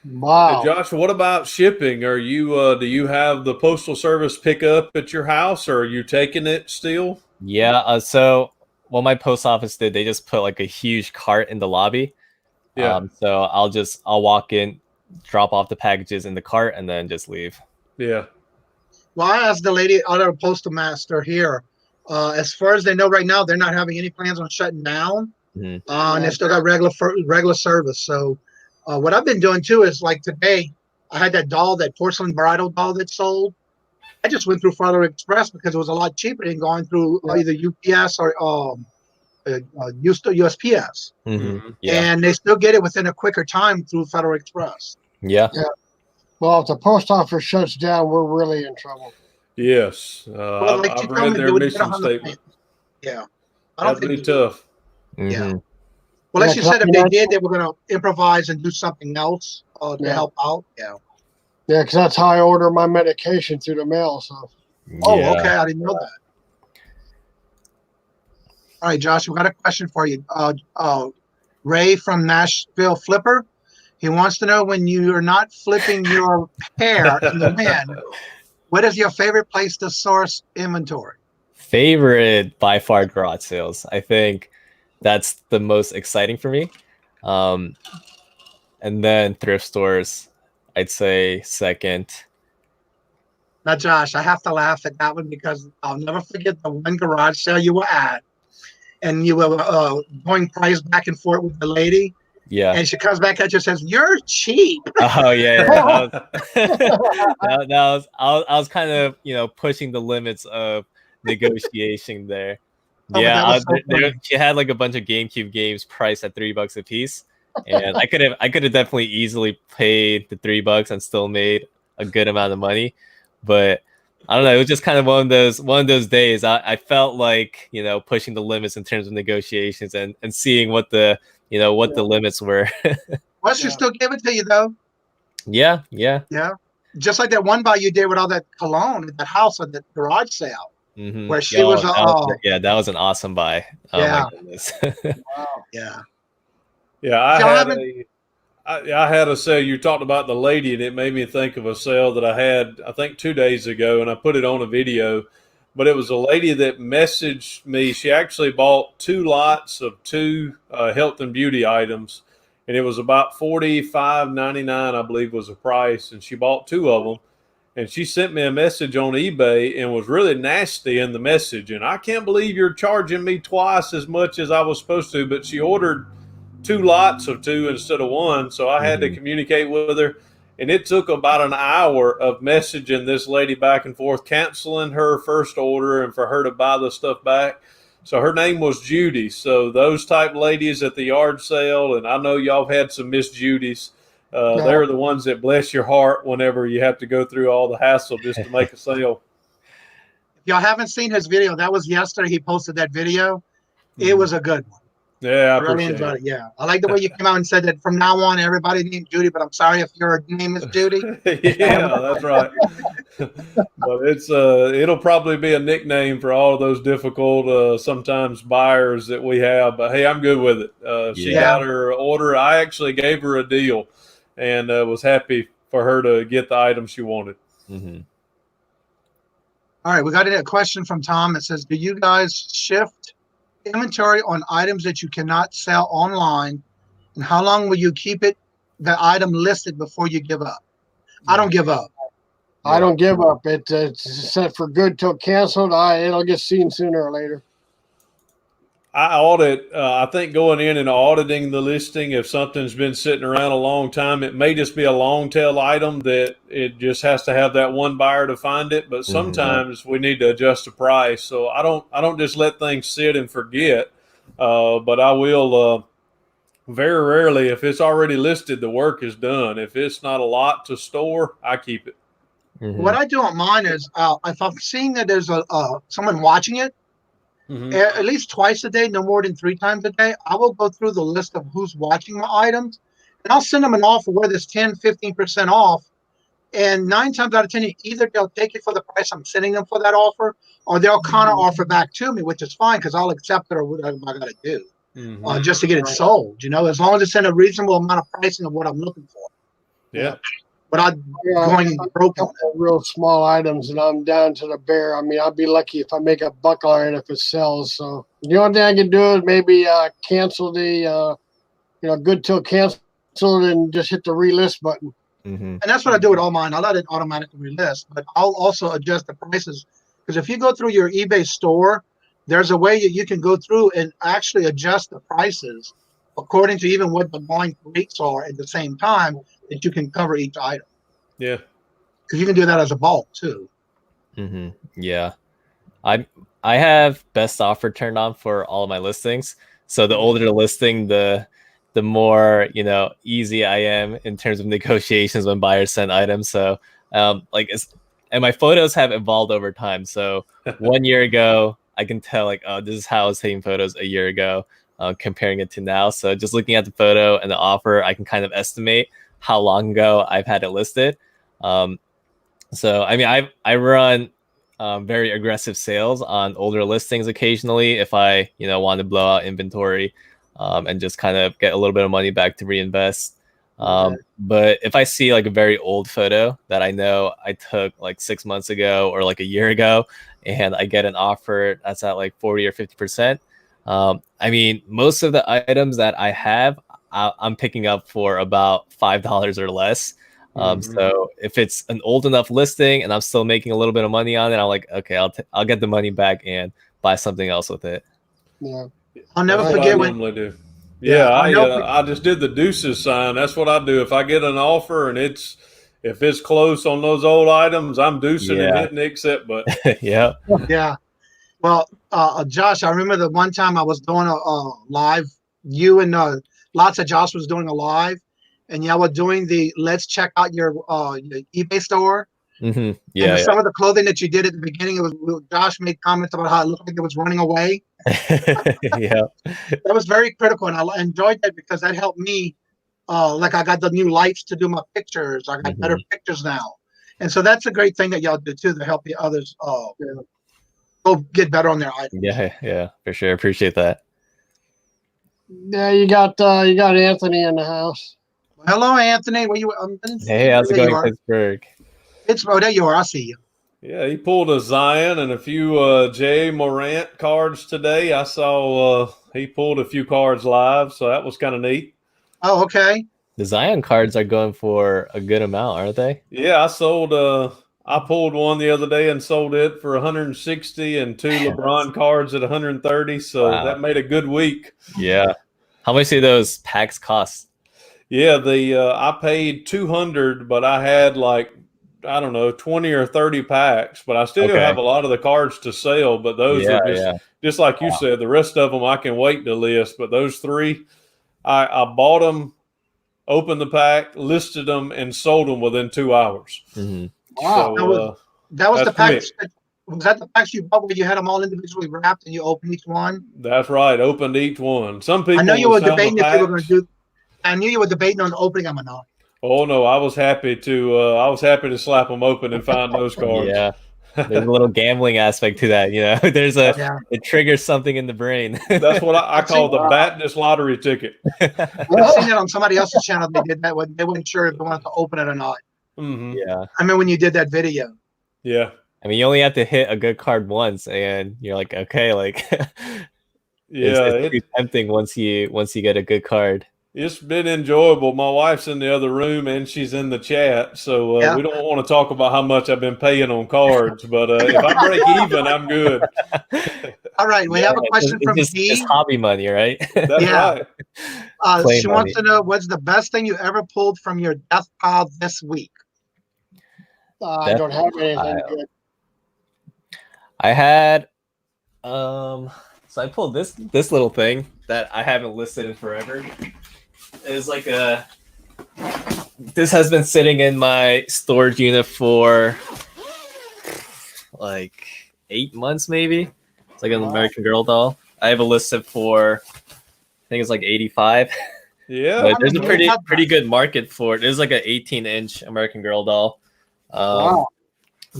Speaker 3: Wow.
Speaker 2: Hey, Josh, what about shipping? Are you do you have the postal service pick up at your house, or are you taking it still?
Speaker 5: Yeah. So what my post office did, they just put like a huge cart in the lobby.
Speaker 2: Yeah.
Speaker 5: So I'll walk in, drop off the packages in the cart, and then just leave.
Speaker 2: Yeah.
Speaker 1: Well, I asked the lady, other postal master here. As far as they know right now, they're not having any plans on shutting down. And they still got regular service. So what I've been doing too is like today, I had that porcelain bridal doll that sold. I just went through Federal Express because it was a lot cheaper than going through either UPS or USPS. And they still get it within a quicker time through Federal Express.
Speaker 5: Yeah.
Speaker 3: Well, if the post office shuts down, we're really in trouble.
Speaker 2: Yes. I've read their mission statement.
Speaker 1: Yeah.
Speaker 2: That'd be tough.
Speaker 1: Yeah. Well, as you said, if they did, they were going to improvise and do something else to help out. Yeah.
Speaker 3: Yeah, because that's how I order my medication through the mail. So.
Speaker 1: Oh, okay. I didn't know that. All right, Josh, we got a question for you. Ray from Nashville Flipper. He wants to know, when you are not flipping your hair in the wind, what is your favorite place to source inventory?
Speaker 5: Favorite by far, garage sales. I think that's the most exciting for me. And then thrift stores, I'd say second.
Speaker 1: Now, Josh, I have to laugh at that one because I'll never forget the one garage sale you were at, and you were going price back and forth with the lady.
Speaker 5: Yeah.
Speaker 1: And she comes back at you and says, "You're cheap."
Speaker 5: Oh yeah. I was kind of pushing the limits of negotiation there. Yeah, she had like a bunch of GameCube games priced at $3 a piece, and I could have definitely easily paid the $3 and still made a good amount of money, but I don't know. It was just kind of one of those days. I felt like pushing the limits in terms of negotiations and seeing what the the limits were.
Speaker 1: Well, she still gave it to you though.
Speaker 5: Yeah.
Speaker 1: Just like that one buy you did with all that cologne at that house at the garage sale, where she was.
Speaker 5: That was an awesome buy. Oh my goodness.
Speaker 1: Wow. Yeah.
Speaker 2: I had a sale. You talked about the lady, and it made me think of a sale that I had, I think 2 days ago, and I put it on a video. But it was a lady that messaged me. She actually bought 2 lots of 2 health and beauty items, and it was about $45.99, I believe, was the price. And she bought 2 of them, and she sent me a message on eBay and was really nasty in the message. And I can't believe you're charging me twice as much as I was supposed to. But she ordered 2 lots of 2 instead of 1, so I had to communicate with her. And it took about an hour of messaging this lady back and forth, canceling her first order and for her to buy the stuff back. So her name was Judy. So those type ladies at the yard sale, and I know y'all have had some Miss Judys. They're the ones that bless your heart whenever you have to go through all the hassle just to make a sale.
Speaker 1: If y'all haven't seen his video, that was yesterday. He posted that video. It was a good one.
Speaker 2: Yeah, I
Speaker 1: I really
Speaker 2: appreciate
Speaker 1: enjoyed
Speaker 2: it.
Speaker 1: it. Yeah, I like the way you came out and said that from now on everybody named Judy, but I'm sorry if your name is Judy.
Speaker 2: Yeah, that's right. But it's it'll probably be a nickname for all of those difficult sometimes buyers that we have. But hey, I'm good with it. She
Speaker 5: Yeah.
Speaker 2: got her order. I actually gave her a deal, and was happy for her to get the item she wanted.
Speaker 5: Mm-hmm.
Speaker 1: All right, we got a question from Tom. It says, "Do you guys shift inventory on items that you cannot sell online, and how long will you keep the item listed before you give up?" I don't give up.
Speaker 3: I don't give up. It's set for good till canceled. It'll get seen sooner or later.
Speaker 2: I audit. I think going in and auditing the listing, if something's been sitting around a long time, it may just be a long tail item that it just has to have that one buyer to find it. But sometimes we need to adjust the price. So I don't just let things sit and forget. But I will. Very rarely, if it's already listed, the work is done. If it's not a lot to store, I keep it.
Speaker 5: Mm-hmm.
Speaker 1: What I do on mine is, if I'm seeing that there's someone watching it, at least twice a day, no more than 3 times a day, I will go through the list of who's watching my items, and I'll send them an offer where there's 10, 15% off. And 9 times out of 10, either they'll take it for the price I'm sending them for that offer, or they'll counter offer back to me, which is fine because I'll accept it or whatever I got to do just to get it sold. As long as it's in a reasonable amount of pricing of what I'm looking for.
Speaker 2: Yeah.
Speaker 1: Without going broke on it.
Speaker 3: Real small items, and I'm down to the bare. I mean, I'll be lucky if I make a buck on it if it sells. So the only thing I can do is maybe cancel the, good till canceled, and just hit the relist button.
Speaker 1: And that's what I do with all mine. I'll let it automatically relist, but I'll also adjust the prices. Because if you go through your eBay store, there's a way you can go through and actually adjust the prices according to even what the going rates are at the same time that you can cover each item.
Speaker 2: Yeah.
Speaker 1: Because you can do that as a bulk too.
Speaker 5: Yeah. I have best offer turned on for all of my listings. So the older the listing, the more easy I am in terms of negotiations when buyers send items. So and my photos have evolved over time. So 1 year ago, I can tell this is how I was taking photos a year ago, comparing it to now. So just looking at the photo and the offer, I can kind of estimate how long ago I've had it listed. So I mean, I run very aggressive sales on older listings occasionally if I want to blow out inventory and just kind of get a little bit of money back to reinvest. But if I see a very old photo that I know I took 6 months ago or a year ago, and I get an offer that's at 40 or 50%, I mean, most of the items that I have, I'm picking up for about $5 or less. So if it's an old enough listing and I'm still making a little bit of money on it, I'm like, okay, I'll get the money back and buy something else with it.
Speaker 3: Yeah.
Speaker 1: I'll never
Speaker 2: That's
Speaker 1: forget
Speaker 2: what I
Speaker 1: when
Speaker 2: normally do. Yeah,
Speaker 1: I'll
Speaker 2: I just did the deuces sign. That's what I do. If I get an offer and if it's close on those old items, I'm deucing and hitting the accept button.
Speaker 5: Yeah.
Speaker 1: Yeah. Well, Josh, I remember the one time I was doing a live. You and lots of Josh was doing a live, and y'all were doing the let's check out your eBay store.
Speaker 5: Yeah.
Speaker 1: And some of the clothing that you did at the beginning, it was Josh made comments about how it looked like it was running away.
Speaker 5: Yeah.
Speaker 1: That was very critical, and I enjoyed that because that helped me. I got the new lights to do my pictures. I got better pictures now, and so that's a great thing that y'all do too to help the others go get better on their items.
Speaker 5: Yeah, for sure. Appreciate that.
Speaker 3: Yeah, you got Anthony in the house.
Speaker 1: Hello, Anthony. Where you?
Speaker 5: Hey, how's it going in Pittsburgh?
Speaker 1: Oh, there you are. I see you.
Speaker 2: Yeah, he pulled a Zion and a few Jay Morant cards today. I saw he pulled a few cards live, so that was kind of neat.
Speaker 1: Oh, okay.
Speaker 5: The Zion cards are going for a good amount, aren't they?
Speaker 2: Yeah, I pulled one the other day and sold it for 160 and 2 LeBron cards at 130. So that made a good week.
Speaker 5: Yeah. How much do those packs cost?
Speaker 2: Yeah, I paid 200, but I had 20 or 30 packs, but I still have a lot of the cards to sell. But those are just like you said, the rest of them I can wait to list. But those 3, I bought them, opened the pack, listed them, and sold them within 2 hours.
Speaker 1: Wow,
Speaker 2: So,
Speaker 1: that was the pack. Was that the packs you bought where you had them all individually wrapped and you opened each one?
Speaker 2: That's right. Opened each one. Some people
Speaker 1: I know you
Speaker 2: will
Speaker 1: were
Speaker 2: sell
Speaker 1: debating
Speaker 2: the
Speaker 1: if you were going
Speaker 2: packs.
Speaker 1: to do. I knew you were debating on opening them or not.
Speaker 2: Oh no, I was happy to. I was happy to slap them open and find those cards.
Speaker 5: Yeah. There's a little gambling aspect to that, you know. There's it triggers something in the brain.
Speaker 2: That's what I call the Baptist lottery ticket.
Speaker 1: I've seen that on somebody else's channel. They did that when they weren't sure if they wanted to open it or not.
Speaker 2: Mm-hmm.
Speaker 5: Yeah.
Speaker 1: I remember when you did that video.
Speaker 2: Yeah.
Speaker 5: I mean, you only have to hit a good card once, and you're like, okay, like, it's too tempting once you get a good card.
Speaker 2: It's been enjoyable. My wife's in the other room and she's in the chat, so we don't want to talk about how much I've been paying on cards. But if I break even, I'm good.
Speaker 1: All right, we have a question from
Speaker 5: G. It's hobby money, right?
Speaker 2: That's right.
Speaker 1: She wants to know, what's the best thing you ever pulled from your death pile this week?
Speaker 3: I don't have anything good.
Speaker 5: I had, so I pulled this little thing that I haven't listed in forever. It's like this has been sitting in my storage unit for like 8 months, maybe. It's like an American Girl doll. I have it listed for, I think it's like 85.
Speaker 2: Yeah.
Speaker 5: But there's a pretty good market for it. It's like an 18-inch American Girl doll.
Speaker 3: Wow.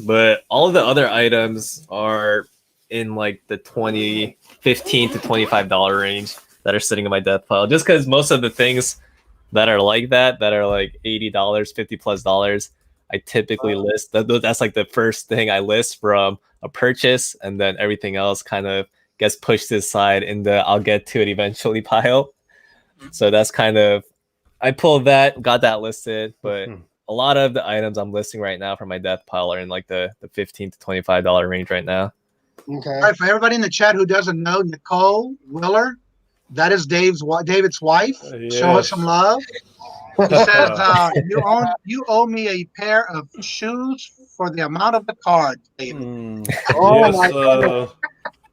Speaker 5: But all of the other items are in like the $15 to $25 range that are sitting in my death pile. Just because most of the things that are like that are like $80, $50+, I typically list. That's like the first thing I list from a purchase, and then everything else kind of gets pushed to the side in the I'll get to it eventually pile. So that's kind of, I pulled that, got that listed, but a lot of the items I'm listing right now from my death pile are in like the $15 to $25 range right now.
Speaker 3: Okay.
Speaker 1: All right, for everybody in the chat who doesn't know, Nicole Willer, that is David's wife.
Speaker 2: Yes.
Speaker 1: Show her some love. She says, you owe me a pair of shoes for the amount of the card, David.
Speaker 3: Oh, my God.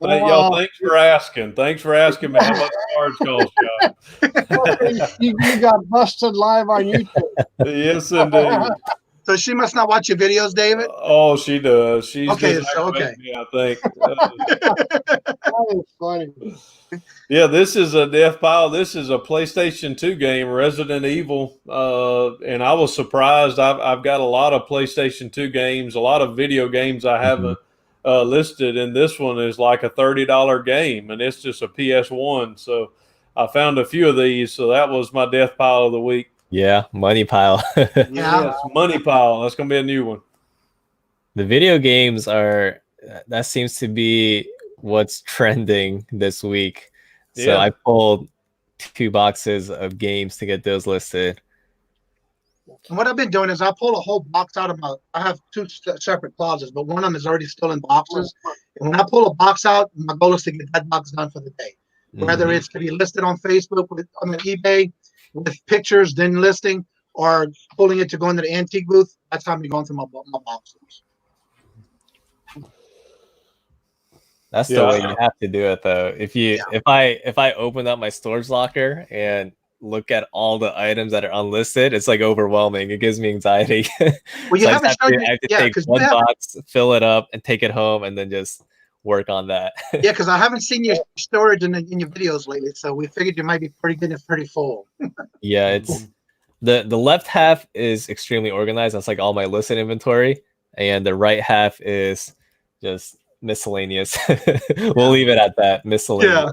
Speaker 2: Y'all, thanks for asking. Thanks for asking me how much cards cost, y'all.
Speaker 3: You got busted live on YouTube.
Speaker 2: Yes, indeed.
Speaker 1: So she must not watch your videos, David?
Speaker 2: Oh, she does. She's
Speaker 1: okay.
Speaker 2: Me, I think.
Speaker 3: That is funny.
Speaker 2: Yeah, this is a death pile. This is a PlayStation 2 game, Resident Evil, and I was surprised. I've got a lot of PlayStation 2 games, a lot of video games I haven't listed, and this one is like a $30 game, and it's just a PS1. So I found a few of these, so that was my death pile of the week.
Speaker 5: Yeah, money pile.
Speaker 2: Yes, money pile. That's going to be a new one.
Speaker 5: The video games that seems to be what's trending this week. So
Speaker 2: Yeah.
Speaker 5: I pulled 2 boxes of games to get those listed.
Speaker 1: And what I've been doing is I pull a whole box out of I have 2 separate closets, but one of them is already still in boxes. And when I pull a box out, my goal is to get that box done for the day. Whether it's to be listed on Facebook, on eBay, with pictures, then listing, or pulling it to go into the antique booth. That's how I'm going through my boxes.
Speaker 5: That's the way you have to do it, though. If I open up my storage locker and look at all the items that are unlisted, it's like overwhelming. It gives me anxiety.
Speaker 1: Well, you haven't shown
Speaker 5: I have to take one box, fill it up, and take it home, and then just work on that.
Speaker 1: Yeah, because I haven't seen your storage in your videos lately, so we figured you might be pretty good and pretty full.
Speaker 5: Yeah, it's the left half is extremely organized. That's like all my listed inventory, and the right half is just miscellaneous. We'll leave it at that. Miscellaneous.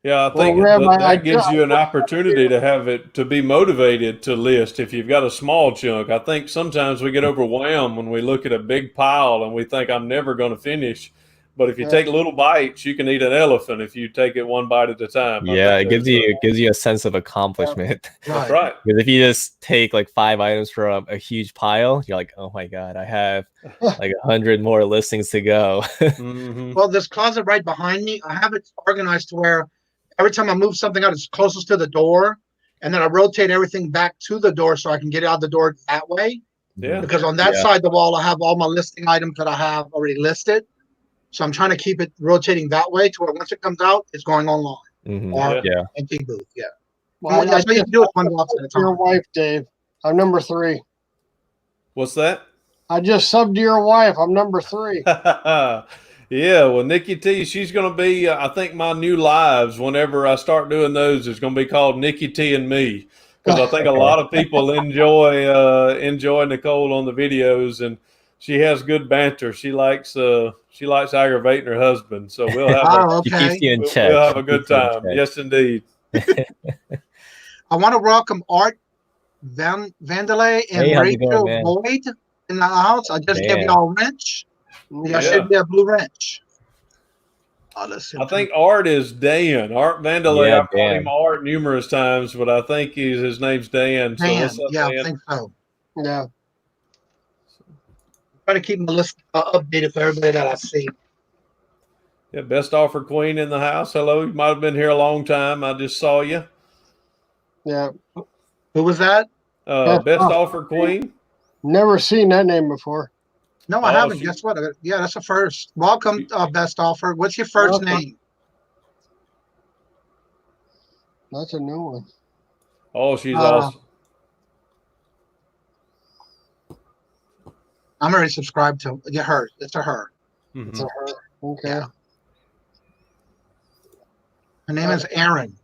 Speaker 2: Yeah, I think that gives you an opportunity to be motivated to list if you've got a small chunk. I think sometimes we get overwhelmed when we look at a big pile and we think I'm never going to finish. But if you take little bites, you can eat an elephant if you take it one bite at a time.
Speaker 5: Yeah, it gives you a sense of accomplishment.
Speaker 2: That's right.
Speaker 5: Because if you just take like 5 items from a huge pile, you're like, oh my God, I have like 100 more listings to go.
Speaker 1: Well, this closet right behind me, I have it organized to where every time I move something out, it's closest to the door, and then I rotate everything back to the door so I can get out the door that way.
Speaker 2: Yeah.
Speaker 1: Because on that side of the wall, I have all my listing items that I have already listed. So I'm trying to keep it rotating that way to where once it comes out, it's going online. Or antique booth. Yeah.
Speaker 3: Well,
Speaker 1: that's what you can do with one box at a time.
Speaker 3: Your wife, Dave. I'm number 3.
Speaker 2: What's that?
Speaker 3: I just subbed to your wife. I'm number 3.
Speaker 2: Yeah, well, Nikki T, she's going to be, I think my new lives, whenever I start doing those, is going to be called Nikki T and me, because I think a lot of people enjoy Nicole on the videos, and she has good banter. She likes aggravating her husband, so we'll have
Speaker 5: She keeps you in check.
Speaker 2: we'll have a good time. Yes, indeed.
Speaker 1: I want to welcome Art Vandelay and Rachel Boyd in the house. I just gave y'all a wrench. Y'all should be a blue wrench.
Speaker 2: I think Art is Dan. Art Vandelay. I've called him Art numerous times, but I think his name's Dan.
Speaker 1: Dan.
Speaker 2: So
Speaker 1: Dan? I think so. Yeah. Try to keep my list updated for everybody that I see.
Speaker 2: Yeah, best offer queen in the house. Hello, you might have been here a long time. I just saw you.
Speaker 3: Yeah.
Speaker 1: Who was that?
Speaker 2: Best offer queen.
Speaker 3: Never seen that name before.
Speaker 1: No, I haven't. Guess what? Yeah, that's a first. Welcome, best offer. What's your first name?
Speaker 3: That's a new one.
Speaker 2: Oh, she's awesome.
Speaker 1: I'm already subscribed to her. It's a her.
Speaker 2: Mm-hmm.
Speaker 3: It's a her. Okay.
Speaker 1: Yeah. Her name is Erin.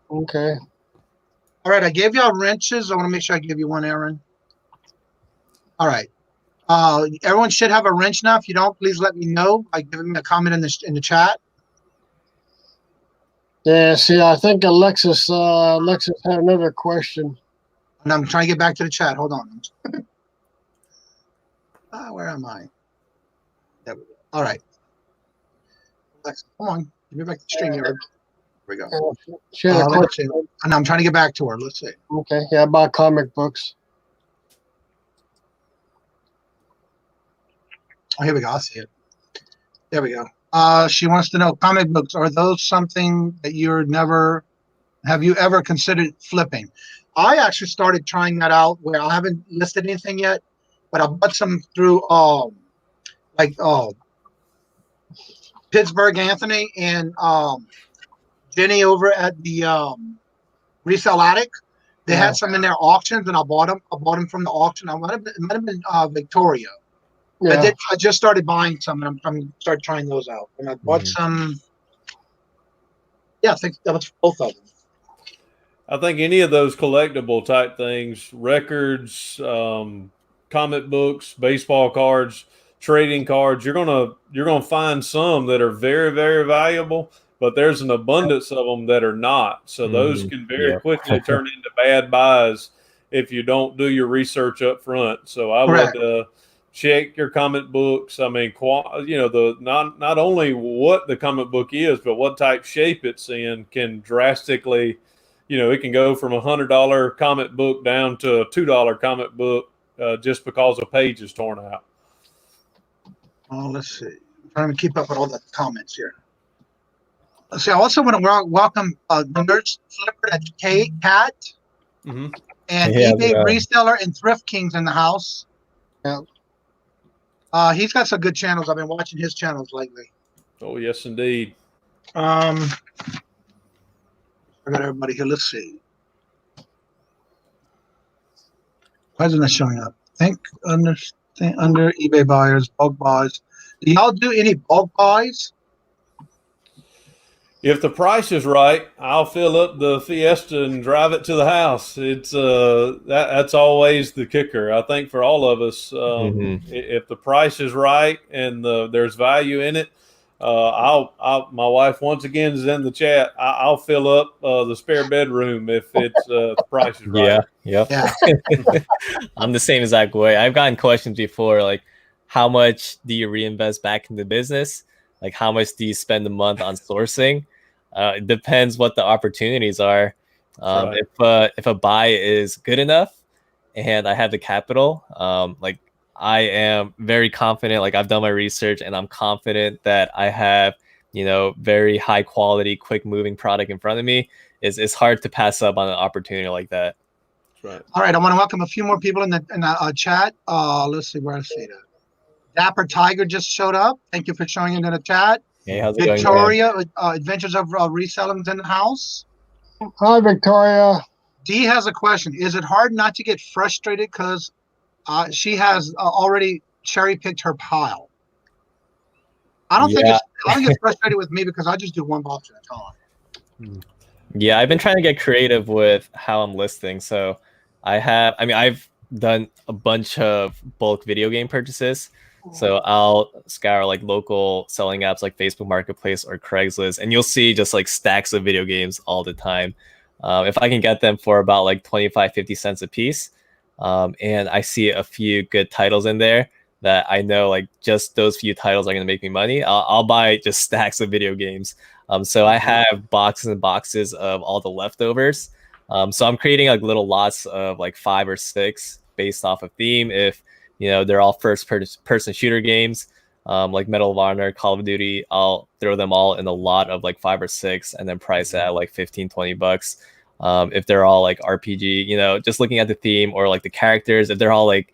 Speaker 3: Okay.
Speaker 1: All right, I gave y'all wrenches. I want to make sure I give you one, Erin. All right. Everyone should have a wrench now. If you don't, please let me know by giving me a comment in the chat.
Speaker 3: Yeah, see, I think Alexis had another question.
Speaker 1: And I'm trying to get back to the chat. Hold on. Where am I? There we go. All right. Alexa, come on. Give me back the stream here. Here we go.
Speaker 3: She had a question.
Speaker 1: And I'm trying to get back to her. Let's see.
Speaker 3: Okay. Yeah, about comic books.
Speaker 1: Oh, here we go. I see it. There we go. She wants to know, comic books, are those something that have you ever considered flipping? I actually started trying that out where I haven't listed anything yet, but I bought some through Pittsburgh Anthony and Jenny over at the Resale Attic. They had some in their auctions, and I bought them. I bought them from the auction. It might have been Victoria. Yeah. I just started buying some, and I'm start trying those out. And I bought some. Yeah, I think that was both of them.
Speaker 2: I think any of those collectible type things, records, comic books, baseball cards, trading cards, you're gonna find some that are very, very valuable, but there's an abundance of them that are not. So those can very quickly turn into bad buys if you don't do your research up front. So I would check your comic books. I mean, not only what the comic book is, but what type shape it's in can drastically, it can go from $100 comic book down to a $2 comic book just because a page is torn out.
Speaker 1: Oh, let's see. I'm trying to keep up with all the comments here. Let's see. I also want to welcome the Nerds Flipper at Cat and eBay Reseller and Thrift Kings in the house.
Speaker 3: Yeah.
Speaker 1: He's got some good channels. I've been watching his channels lately.
Speaker 2: Oh, yes, indeed.
Speaker 1: I got everybody here. Let's see. Why isn't that showing up? Think under eBay buyers, bulk buys. Do y'all do any bulk buys?
Speaker 2: If the price is right, I'll fill up the Fiesta and drive it to the house. It's that's always the kicker. I think for all of us, if the price is right and there's value in it, my wife once again is in the chat. I'll fill up the spare bedroom if it's the price is right.
Speaker 5: Yeah. I'm the same exact way. I've gotten questions before, like, how much do you reinvest back in the business? Like, how much do you spend a month on sourcing? It depends what the opportunities are. If a buy is good enough and I have the capital, like, I am very confident. Like, I've done my research and I'm confident that I have, very high quality, quick moving product in front of me. It's hard to pass up on an opportunity like that.
Speaker 2: Right.
Speaker 1: All right. I want to welcome a few more people in the chat. Let's see where I see that. Dapper Tiger just showed up. Thank you for showing into the chat.
Speaker 5: Hey, how's it
Speaker 1: Victoria,
Speaker 5: going,
Speaker 1: Adventures of Reselling's in the house.
Speaker 3: Hi, Victoria.
Speaker 1: Dee has a question. Is it hard not to get frustrated because she has already cherry picked her pile. I don't get frustrated with me because I just do one box at a time.
Speaker 5: Yeah, I've been trying to get creative with how I'm listing. So I've done a bunch of bulk video game purchases. So I'll scour like local selling apps like Facebook Marketplace or Craigslist, and you'll see just like stacks of video games all the time. If I can get them for about like 25-50 cents a piece, and I see a few good titles in there that I know like just those few titles are going to make me money, I'll buy just stacks of video games. So I have boxes and boxes of all the leftovers. So I'm creating like little lots of like 5 or 6 based off of theme. If they're all first person shooter games, like Medal of Honor, Call of Duty, I'll throw them all in a lot of like 5 or 6 and then price it at like $15-20. If they're all like RPG, just looking at the theme or like the characters, if they're all like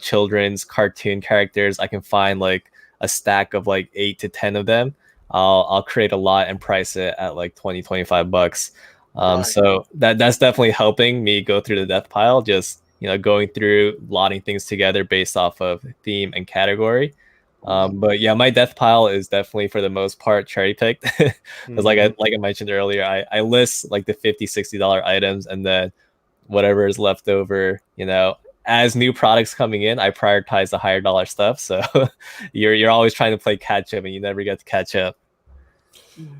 Speaker 5: children's cartoon characters, I can find like a stack of like 8 to 10 of them. I'll create a lot and price it at like $20-25. So that's definitely helping me go through the death pile, just going through lotting things together based off of theme and category. But yeah, my death pile is definitely for the most part cherry picked, because like I mentioned earlier, I list like the $50-$60 items, and then whatever is left over, as new products coming in, I prioritize the higher dollar stuff. So you're always trying to play catch up, and you never get to catch up.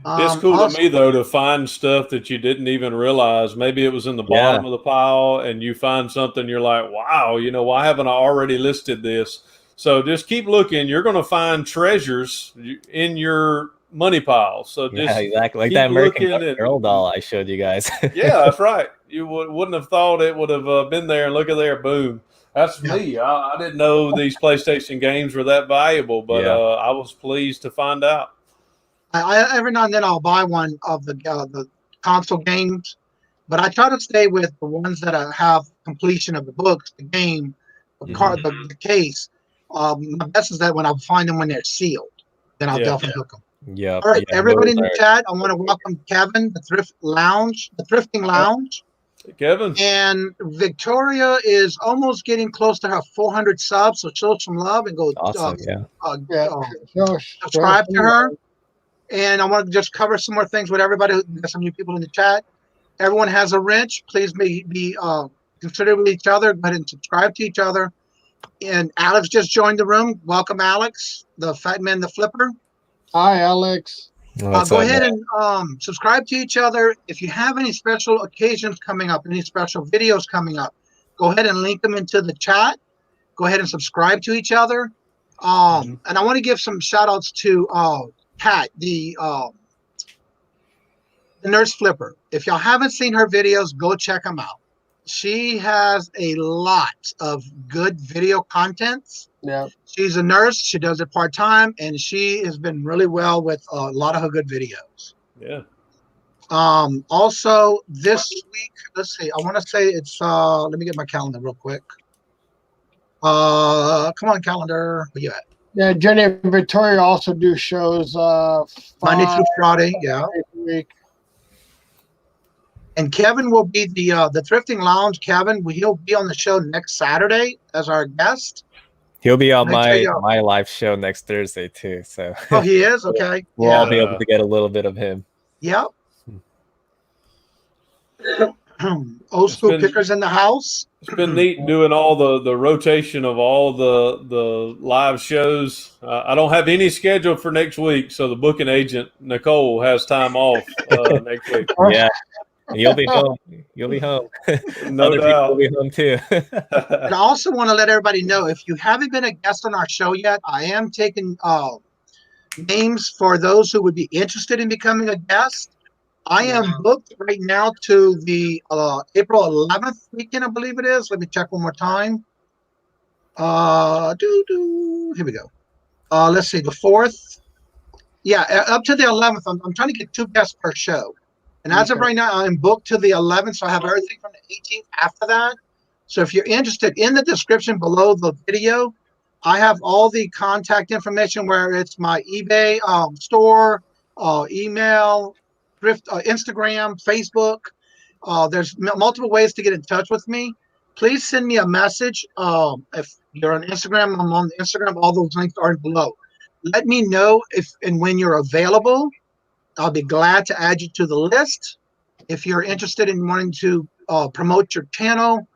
Speaker 2: It's cool to me though to find stuff that you didn't even realize. Maybe it was in the bottom of the pile, and you find something you're like, wow, why haven't I already listed this? So just keep looking. You're going to find treasures in your money pile. So just
Speaker 5: exactly like that American Girl doll I showed you guys.
Speaker 2: Yeah, that's right. You wouldn't have thought it would have been there, and look at there, boom. That's me. I didn't know these PlayStation games were that valuable, but I was pleased to find out.
Speaker 1: I every now and then I'll buy one of the console games, but I try to stay with the ones that have completion of the books, the game, the card, the case. My best is that when I find them when they're sealed, then I'll definitely hook them.
Speaker 5: Yeah.
Speaker 1: All right, everybody in the chat, I want to welcome Kevin, the Thrifting Lounge.
Speaker 2: Hey, Kevin.
Speaker 1: And Victoria is almost getting close to her 400 subs, so show some love and go subscribe to her. And I want to just cover some more things with everybody. There's some new people in the chat. Everyone has a wrench. Please be considerate with each other. Go ahead and subscribe to each other. And Alex just joined the room. Welcome, Alex, the fat man, the flipper.
Speaker 3: Hi, Alex.
Speaker 1: Go ahead and subscribe to each other. If you have any special occasions coming up, any special videos coming up, go ahead and link them into the chat. Go ahead and subscribe to each other. And I want to give some shout outs to Pat, the nurse flipper. If y'all haven't seen her videos, go check them out. She has a lot of good video contents.
Speaker 3: Yeah.
Speaker 1: She's a nurse. She does it part-time, and she has been really well with a lot of her good videos.
Speaker 2: Yeah.
Speaker 1: Also this week, let's see, I want to say it's let me get my calendar real quick. Come on, calendar. Where you at?
Speaker 3: Yeah, Jenny and Victoria also do shows
Speaker 1: Monday through Friday,
Speaker 3: week.
Speaker 1: And Kevin will be the Thrifting Lounge. Kevin, he'll be on the show next Saturday as our guest.
Speaker 5: He'll be on my live show next Thursday too. So
Speaker 1: he is? Okay.
Speaker 5: We'll all be able to get a little bit of him.
Speaker 1: Yep. Old school pickers in the house.
Speaker 2: It's been neat doing all the rotation of all the live shows. I don't have any scheduled for next week, so the booking agent Nicole has time off next week.
Speaker 5: Yeah, and you'll be home. You'll be home.
Speaker 2: No
Speaker 5: Other
Speaker 2: doubt.
Speaker 5: people will be home too.
Speaker 1: And I also want to let everybody know, if you haven't been a guest on our show yet, I am taking names for those who would be interested in becoming a guest. I am booked right now to the April 11th weekend, I believe it is. Let me check one more time. Here we go. Let's see, the 4th. Yeah, up to the 11th. I'm trying to get 2 guests per show. And as of right now, I'm booked to the 11th, so I have everything from the 18th after that. So if you're interested, in the description below the video, I have all the contact information, where it's my eBay store, email, Instagram, Facebook. There's multiple ways to get in touch with me. please send me a message. If you're on Instagram, I'm on Instagram. All those links are below. Let me know if and when you're available. I'll be glad to add you to the list. If you're interested in wanting to promote your channel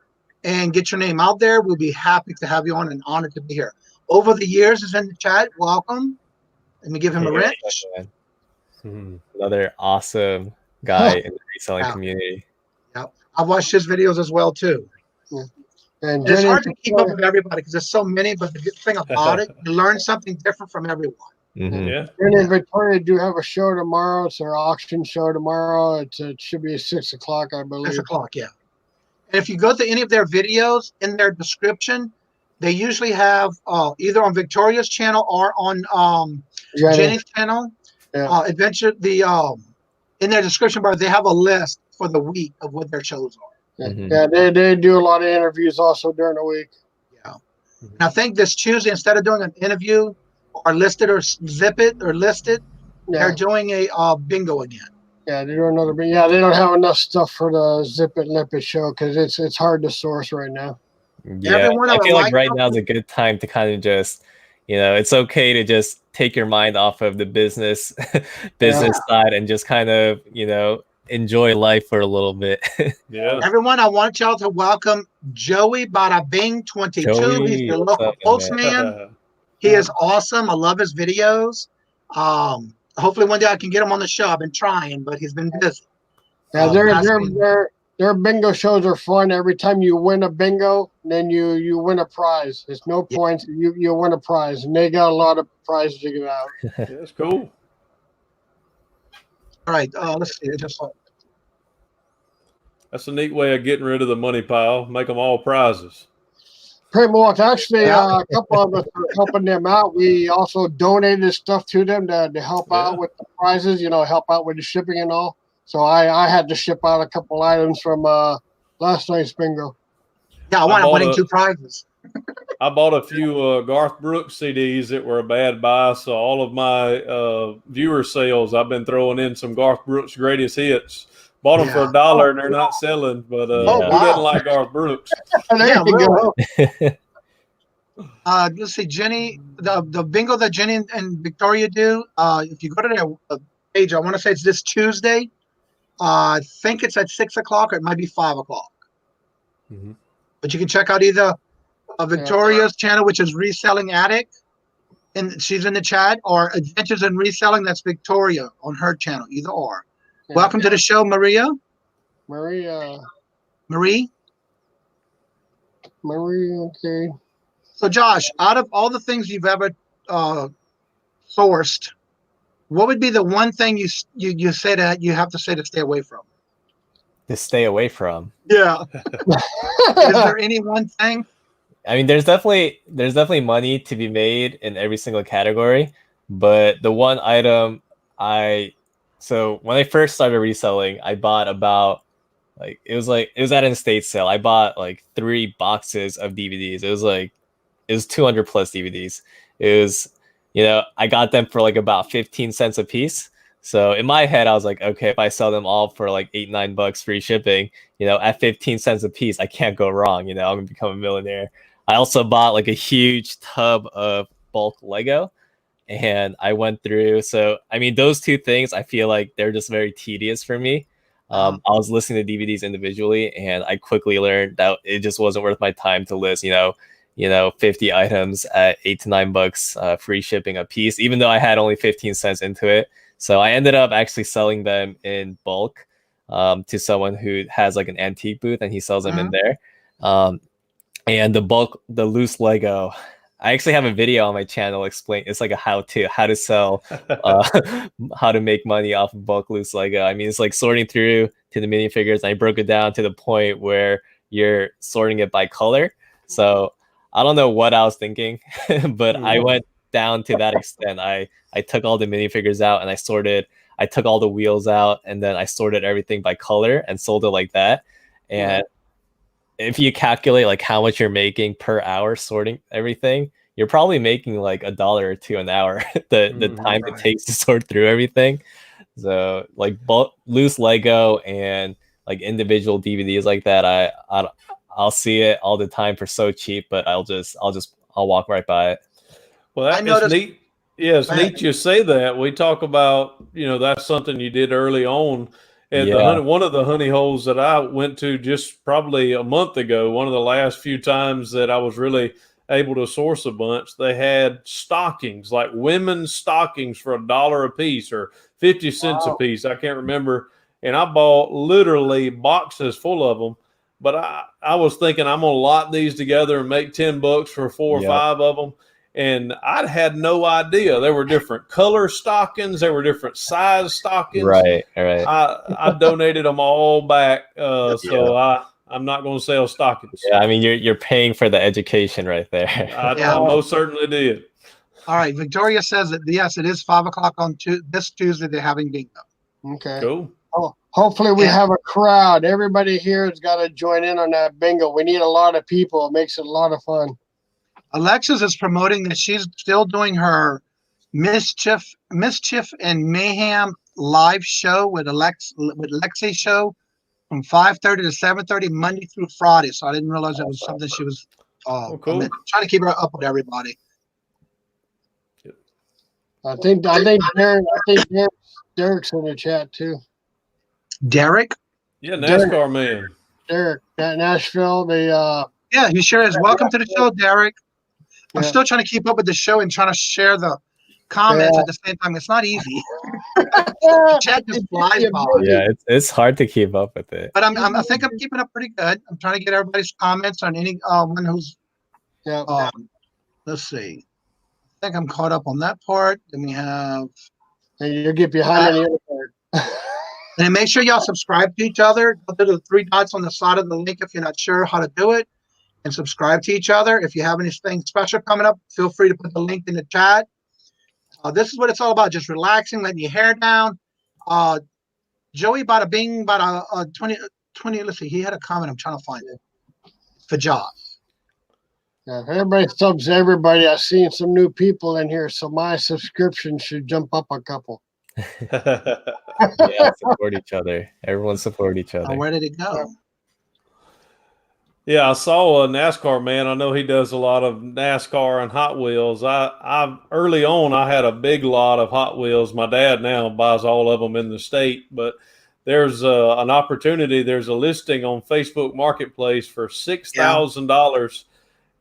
Speaker 1: and get your name out there, we'll be happy to have you on and honored to be here. Over the years is in the chat. Welcome. Let me give him a wrench.
Speaker 5: Another awesome guy in the reselling community.
Speaker 1: Yep. I've watched his videos as well too.
Speaker 3: Yeah. And
Speaker 1: it's hard to keep up with everybody because there's so many, but the good thing about it, you learn something different from everyone.
Speaker 2: Yeah.
Speaker 3: Jenny and Victoria do have a show tomorrow. It's their auction show tomorrow. It should be 6 o'clock, I believe.
Speaker 1: 6 o'clock, yeah. And if you go to any of their videos, in their description, they usually have either on Victoria's channel or on Jenny's channel.
Speaker 3: Yeah.
Speaker 1: In their description bar, they have a list for the week of what their shows are.
Speaker 3: Yeah, they do a lot of interviews also during the week.
Speaker 1: Yeah. And I think this Tuesday, instead of doing an interview or listed or zip it or listed, they're doing a bingo again.
Speaker 3: Yeah, they do another bingo. Yeah, they don't have enough stuff for the Zip It Lip It show because it's hard to source right now.
Speaker 5: Yeah, I feel like right now is a good time to kind of just, it's okay to just take your mind off of the business side and just kind of, enjoy life for a little bit.
Speaker 2: Yeah.
Speaker 1: Everyone, I want y'all to welcome Joey Bada Bing 22.
Speaker 5: Joey,
Speaker 1: he's your local postman. He is awesome. I love his videos. Hopefully one day I can get him on the show. I've been trying, but he's been busy.
Speaker 3: Yeah, their bingo shows are fun. Every time you win a bingo, then you win a prize. It's no points. You win a prize, and they got a lot of prizes to give out.
Speaker 2: That's cool.
Speaker 1: All right, let's see.
Speaker 2: That's a neat way of getting rid of the money pile. Make them all prizes.
Speaker 3: Pretty much. Actually, a couple of us are helping them out. We also donated stuff to them to help out with the prizes, help out with the shipping and all. So I had to ship out a couple items from last night's bingo.
Speaker 1: Yeah, I wanted winning 2 prizes.
Speaker 2: I bought a few Garth Brooks CDs that were a bad buy. So all of my viewer sales, I've been throwing in some Garth Brooks greatest hits. Bought them for $1 and they're not selling, but who doesn't like Garth Brooks?
Speaker 1: Let's see, Jenny, the bingo that Jenny and Victoria do, if you go to their page, I want to say it's this Tuesday. I think it's at 6 o'clock or it might be 5 o'clock. But you can check out either Victoria's channel, which is Reselling Addict, and she's in the chat, or Adventures in Reselling, that's Victoria on her channel, either or. Welcome to the show, Maria.
Speaker 3: Marie, okay.
Speaker 1: So, Josh, out of all the things you've ever sourced, what would be the one thing you say that you have to say to stay away from?
Speaker 5: To stay away from?
Speaker 1: Yeah. Is there any one thing?
Speaker 5: I mean, there's definitely money to be made in every single category, but the one item so when I first started reselling, I bought about it was at an estate sale. I bought 3 boxes of DVDs. It was 200 plus DVDs. It was, I got them for about 15 cents a piece. So in my head, I was like, okay, if I sell them all for $8-9 free shipping, at 15 cents a piece, I can't go wrong. I'm gonna become a millionaire. I also bought a huge tub of bulk Lego. And I went through, so I mean, those 2 things, I feel like they're just very tedious for me. I was listening to DVDs individually, and I quickly learned that it just wasn't worth my time to list, 50 items at $8 to $9 free shipping a piece, even though I had only 15 cents into it. So I ended up actually selling them in bulk to someone who has an antique booth, and he sells them in there. And the loose Lego, I actually have a video on my channel it's a how to sell, how to make money off of bulk loose Lego. I mean, it's sorting through to the minifigures. I broke it down to the point where you're sorting it by color. So I don't know what I was thinking, but I went down to that extent. I took all the minifigures out and I took all the wheels out, and then I sorted everything by color and sold it like that. And if you calculate how much you're making per hour sorting everything, you're probably making $1 or $2 an hour. the time it takes to sort through everything. So loose Lego and individual DVDs like that, I'll see it all the time for so cheap, but I'll walk right by it.
Speaker 2: Well,
Speaker 1: I
Speaker 2: that is
Speaker 1: noticed-
Speaker 2: neat. Yeah, it's neat you say that. We talk about, that's something you did early on. At one of the honey holes that I went to just probably a month ago, one of the last few times that I was really able to source a bunch, they had stockings, like women's stockings for $1 a piece or 50 cents a piece. I can't remember. And I bought literally boxes full of them. But I was thinking I'm going to lot these together and make $10 for 4 or 5 of them. And I had no idea. There were different color stockings. There were different size stockings.
Speaker 5: Right.
Speaker 2: I donated them all back. So I'm not going to sell stockings.
Speaker 5: Yeah, I mean, you're paying for the education right there.
Speaker 2: I most certainly did.
Speaker 1: All right. Victoria says that, yes, it is 5 o'clock on this Tuesday. They're having bingo.
Speaker 3: Okay.
Speaker 2: Cool.
Speaker 3: Oh, hopefully we have a crowd. Everybody here has got to join in on that bingo. We need a lot of people. It makes it a lot of fun. Alexis
Speaker 1: is promoting that she's still doing her mischief and mayhem live show with Lexi show from 5:30 to 7:30 Monday through Friday. So I didn't realize that was something she was
Speaker 2: cool.
Speaker 1: trying to keep her up with everybody.
Speaker 3: I think Derek's in the chat too.
Speaker 1: Derek?
Speaker 2: Yeah, NASCAR man.
Speaker 3: Derek, Nashville.
Speaker 1: Yeah, he sure is. Welcome to the show, Derek. I'm still trying to keep up with the show and trying to share the comments at the same time. It's not easy. The chat just flies by.
Speaker 5: Yeah, it's hard to keep up with it.
Speaker 1: But I think I'm keeping up pretty good. I'm trying to get everybody's comments on any one who's. Let's see. I think I'm caught up on that part. Then we have.
Speaker 3: And you get behind on the other part.
Speaker 1: And make sure y'all subscribe to each other. Go to the 3 dots on the side of the link if you're not sure how to do it. And subscribe to each other. If you have anything special coming up, feel free to put the link in the chat. This is what it's all about, just relaxing, letting your hair down. Joey bought a 20, let's see, he had a comment, I'm trying to find it, for Josh.
Speaker 3: Yeah, everybody subs everybody. I've seen some new people in here, so my subscription should jump up a couple.
Speaker 5: Yeah, support each other. Everyone support each other.
Speaker 1: Where did it go?
Speaker 2: Yeah, I saw a NASCAR man. I know he does a lot of NASCAR and Hot Wheels. I early on, I had a big lot of Hot Wheels. My dad now buys all of them in the state, but there's an opportunity. There's a listing on Facebook Marketplace for $6,000.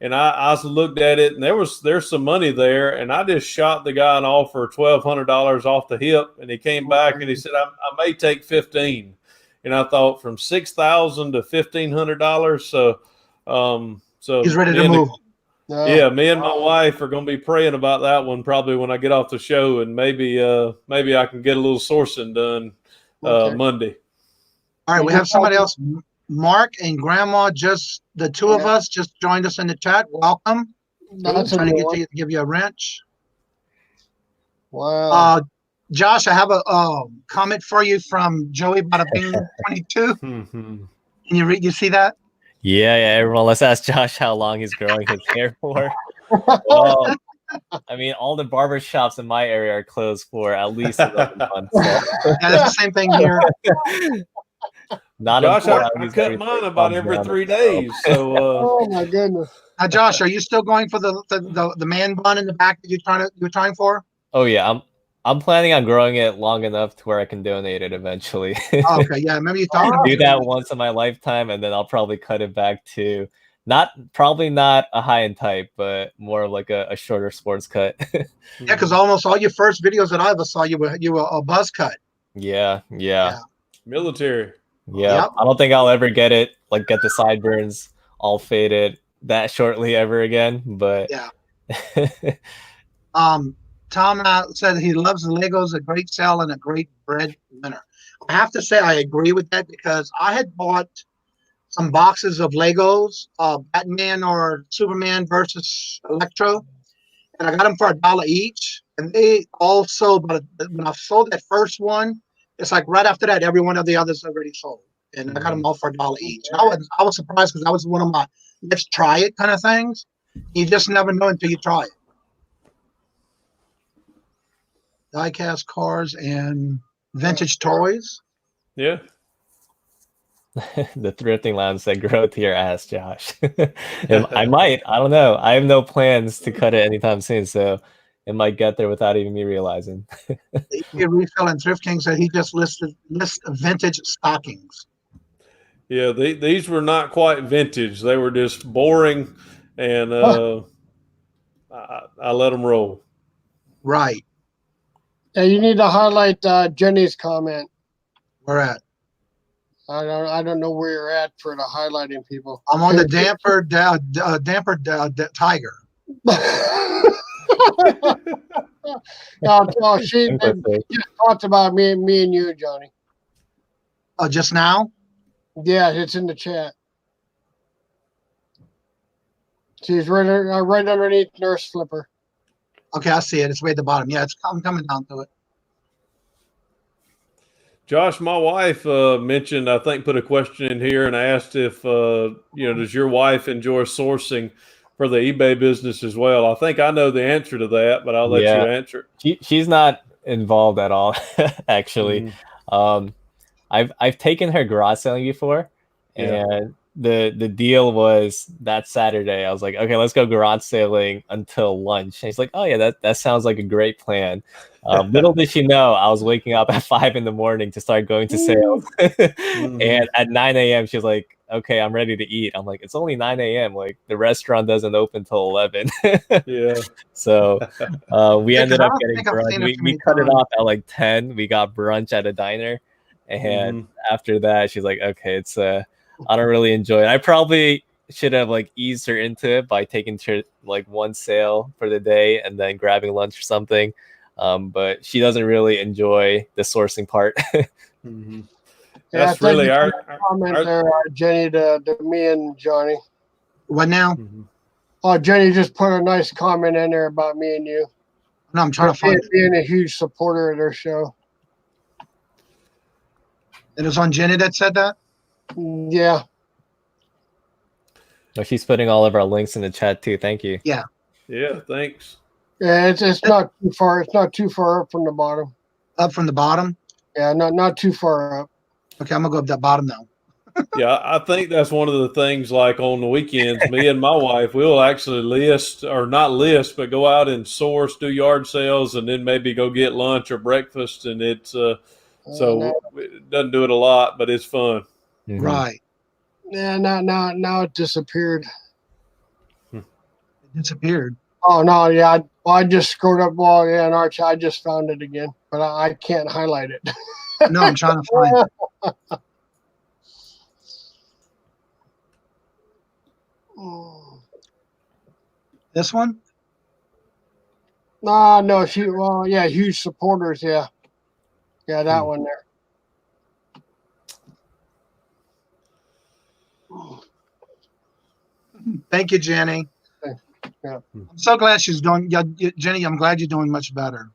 Speaker 2: And I looked at it, and there's some money there, and I just shot the guy an offer $1,200 off the hip, and he came back and he said, I may take 15. And I thought from $6,000 to $1,500. So
Speaker 1: he's ready to move.
Speaker 2: Yeah, me and my wife are going to be praying about that one probably when I get off the show, and maybe I can get a little sourcing done Monday. All
Speaker 1: right, we have somebody else. Mark and Grandma, just the two of us, just joined us in the chat. Welcome. I'm trying to get to give you a wrench.
Speaker 3: Wow.
Speaker 1: Josh, I have a comment for you from Joey Bada Bing 22. Can you see that?
Speaker 5: Yeah. Everyone, let's ask Josh how long he's growing his hair for. Well, I mean, all the barber shops in my area are closed for at least 11 months. So.
Speaker 1: Yeah, that's the same thing here.
Speaker 5: Not
Speaker 2: Josh, I cut mine about every 3 days. So,
Speaker 3: oh my goodness.
Speaker 1: Now, Josh, are you still going for the man bun in the back that you're trying for?
Speaker 5: Oh yeah, I'm planning on growing it long enough to where I can donate it eventually.
Speaker 1: Okay, yeah, remember you talking about
Speaker 5: do that once in my lifetime, and then I'll probably cut it back to probably not a high end type, but more of like a shorter sports cut.
Speaker 1: Yeah, because almost all your first videos that I ever saw, you were a buzz cut.
Speaker 5: Yeah.
Speaker 2: Military.
Speaker 5: Yeah, yep. I don't think I'll ever get the sideburns all faded that shortly ever again. But
Speaker 1: yeah. Tom said he loves the Legos, a great sell and a great bread winner. I have to say I agree with that because I had bought some boxes of Legos, Batman or Superman versus Electro, and I got them for $1 each. And they all sold, but when I sold that first one, it's like right after that, every one of the others already sold. And I got them all for $1 each. And I was surprised because that was one of my let's try it kind of things. You just never know until you try it. Die-cast cars and vintage toys.
Speaker 2: Yeah.
Speaker 5: The thrifting lounge said, "Grow to your ass, Josh." I might. I don't know. I have no plans to cut it anytime soon, so it might get there without even me realizing.
Speaker 1: The Resale and Thrift King said he just lists vintage stockings.
Speaker 2: Yeah, these were not quite vintage. They were just boring, and I let them roll.
Speaker 1: Right.
Speaker 3: Hey, you need to highlight Jenny's comment.
Speaker 1: Where at?
Speaker 3: I don't know where you're at for the highlighting people.
Speaker 1: I'm on the damper tiger.
Speaker 3: No, she just talked about me and you, Johnny.
Speaker 1: Oh, just now?
Speaker 3: Yeah, it's in the chat. She's right underneath Nurse Flipper.
Speaker 1: Okay, I see it. It's way at the bottom. Yeah, I'm coming down to it.
Speaker 2: Josh, my wife mentioned, I think, put a question in here and asked if, does your wife enjoy sourcing for the eBay business as well? I think I know the answer to that, but I'll let you answer it.
Speaker 5: She's not involved at all, actually. Mm-hmm. I've taken her garage selling before, and the deal was that Saturday. I was like, okay, let's go garage sailing until lunch. And he's like, oh yeah, that sounds like a great plan. Little did she know, I was waking up at 5 a.m. to start going to sales. And at 9 a.m. she was like, okay, I'm ready to eat. I'm like, it's only 9 a.m. Like the restaurant doesn't open till 11.
Speaker 2: Yeah.
Speaker 5: So we ended up getting brunch. We cut it off at like 10. We got brunch at a diner. And after that, she's like, okay, it's I don't really enjoy it. I probably should have like eased her into it by taking her like one sale for the day and then grabbing lunch or something. But she doesn't really enjoy the sourcing part.
Speaker 2: That's really our
Speaker 3: comment there, Jenny, to me and Johnny.
Speaker 1: What now?
Speaker 3: Oh, Jenny just put a nice comment in there about me and you.
Speaker 1: No, I'm trying to find it.
Speaker 3: Being a huge supporter of their show.
Speaker 1: It was on Jenny that said that?
Speaker 3: Yeah.
Speaker 5: Oh, she's putting all of our links in the chat too. Thank you.
Speaker 1: Yeah.
Speaker 2: Yeah, thanks.
Speaker 3: Yeah, it's not too far. It's not too far up from the bottom.
Speaker 1: Up from the bottom?
Speaker 3: Yeah, not too far up.
Speaker 1: Okay, I'm gonna go up that bottom now.
Speaker 2: Yeah, I think that's one of the things, like on the weekends, me and my wife, we'll actually not list, but go out and source, do yard sales, and then maybe go get lunch or breakfast. And it's so it doesn't do it a lot, but it's fun.
Speaker 1: Right.
Speaker 3: Yeah, now it disappeared.
Speaker 1: It disappeared.
Speaker 3: Oh no, yeah. I just screwed up. Well, yeah, and Arch, I just found it again, but I can't highlight it.
Speaker 1: No, I'm trying to find it. This one?
Speaker 3: No, huge supporters, yeah. Yeah, that one there.
Speaker 1: Thank you, Jenny.
Speaker 3: Yeah.
Speaker 1: I'm so glad she's doing. Yeah, Jenny, I'm glad you're doing much better.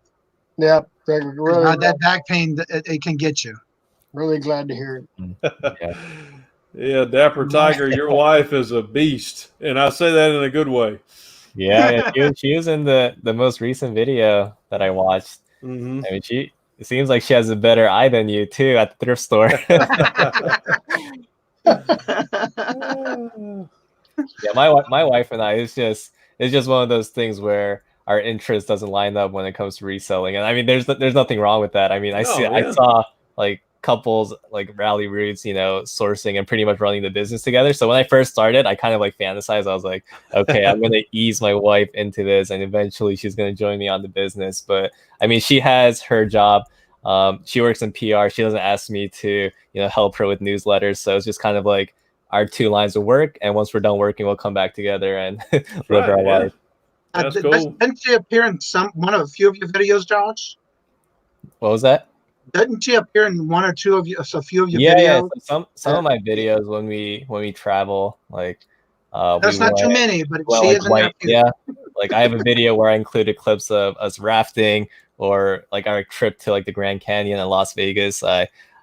Speaker 3: Yeah, really,
Speaker 1: that back pain, it can get you.
Speaker 3: Really glad to hear
Speaker 2: it. Yeah, Dapper Tiger, your wife is a beast, and I say that in a good way.
Speaker 5: Yeah, she was in the most recent video that I watched. I mean, it seems like she has a better eye than you too at the thrift store. Yeah, my wife and I, it's just one of those things where our interest doesn't line up when it comes to reselling. And I mean, there's nothing wrong with that. I mean, I saw like couples like Rally Roots, sourcing and pretty much running the business together. So when I first started, I kind of like fantasized. I was like, okay, I'm going to ease my wife into this, and eventually she's going to join me on the business. But I mean, she has her job. She works in PR. She doesn't ask me to, help her with newsletters. So it's just kind of like our two lines of work. And once we're done working, we'll come back together and live our life.
Speaker 2: That's cool.
Speaker 1: Didn't she appear in a few of your videos, Josh?
Speaker 5: What was that?
Speaker 1: Didn't she appear in one or two of you, a few of your videos?
Speaker 5: Yeah, some of my videos when we travel, like
Speaker 1: that's not too many, but she is in there.
Speaker 5: Yeah, like I have a video where I included clips of us rafting or like our trip to like the Grand Canyon in Las Vegas.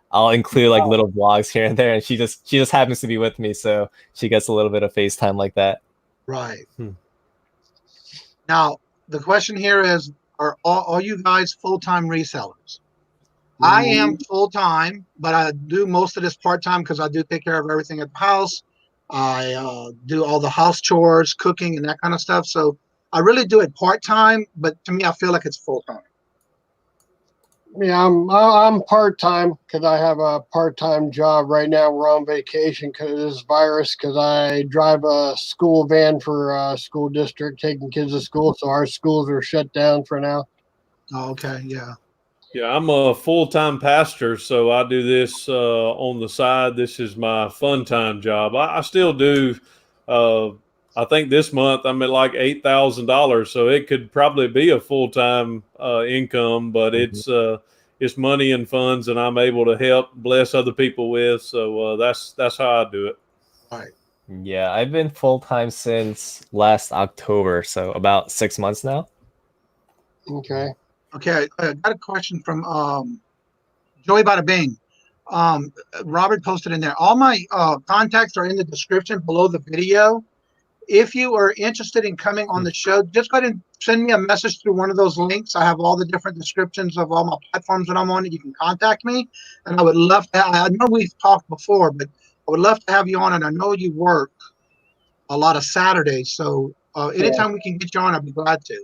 Speaker 5: I'll include like little vlogs here and there, and she just happens to be with me, so she gets a little bit of FaceTime like that.
Speaker 1: Right. Now the question here is: are all you guys full-time resellers? I am full time, but I do most of this part time because I do take care of everything at the house. I do all the house chores, cooking, and that kind of stuff. So I really do it part time, but to me, I feel like it's full time.
Speaker 3: Yeah, I'm part time because I have a part time job right now. We're on vacation because of this virus. Because I drive a school van for a school district, taking kids to school. So our schools are shut down for now.
Speaker 1: Oh, okay, yeah.
Speaker 2: Yeah, I'm a full-time pastor, so I do this on the side. This is my fun-time job. I still do. I think this month I'm at like $8,000, so it could probably be a full-time income, but it's money and funds, and I'm able to help bless other people with. So that's how I do it.
Speaker 1: All right.
Speaker 5: Yeah, I've been full time since last October, so about 6 months now.
Speaker 3: Okay.
Speaker 1: Okay, I got a question from Joey Bada Bing. Robert posted in there. All my contacts are in the description below the video. If you are interested in coming on the show, just go ahead and send me a message through one of those links. I have all the different descriptions of all my platforms that I'm on. You can contact me, and I would love to. I know we've talked before, but I would love to have you on. And I know you work a lot of Saturdays, so anytime we can get you on, I'd be glad to.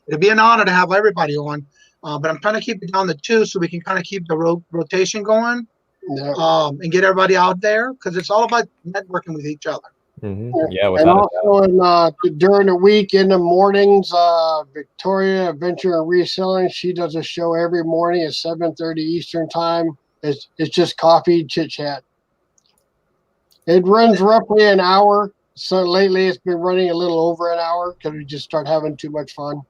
Speaker 1: It'd be an honor to have everybody on, but I'm trying to keep it down to 2 so we can kind of keep the rotation going, and get everybody out there because it's all about networking with each other.
Speaker 5: Mm-hmm. Yeah,
Speaker 3: and also during the week in the mornings, Victoria Venture and Reselling, she does a show every morning at 7:30 Eastern time. It's just coffee chit chat. It runs roughly an hour. So lately it's been running a little over an hour because we just start having too much fun.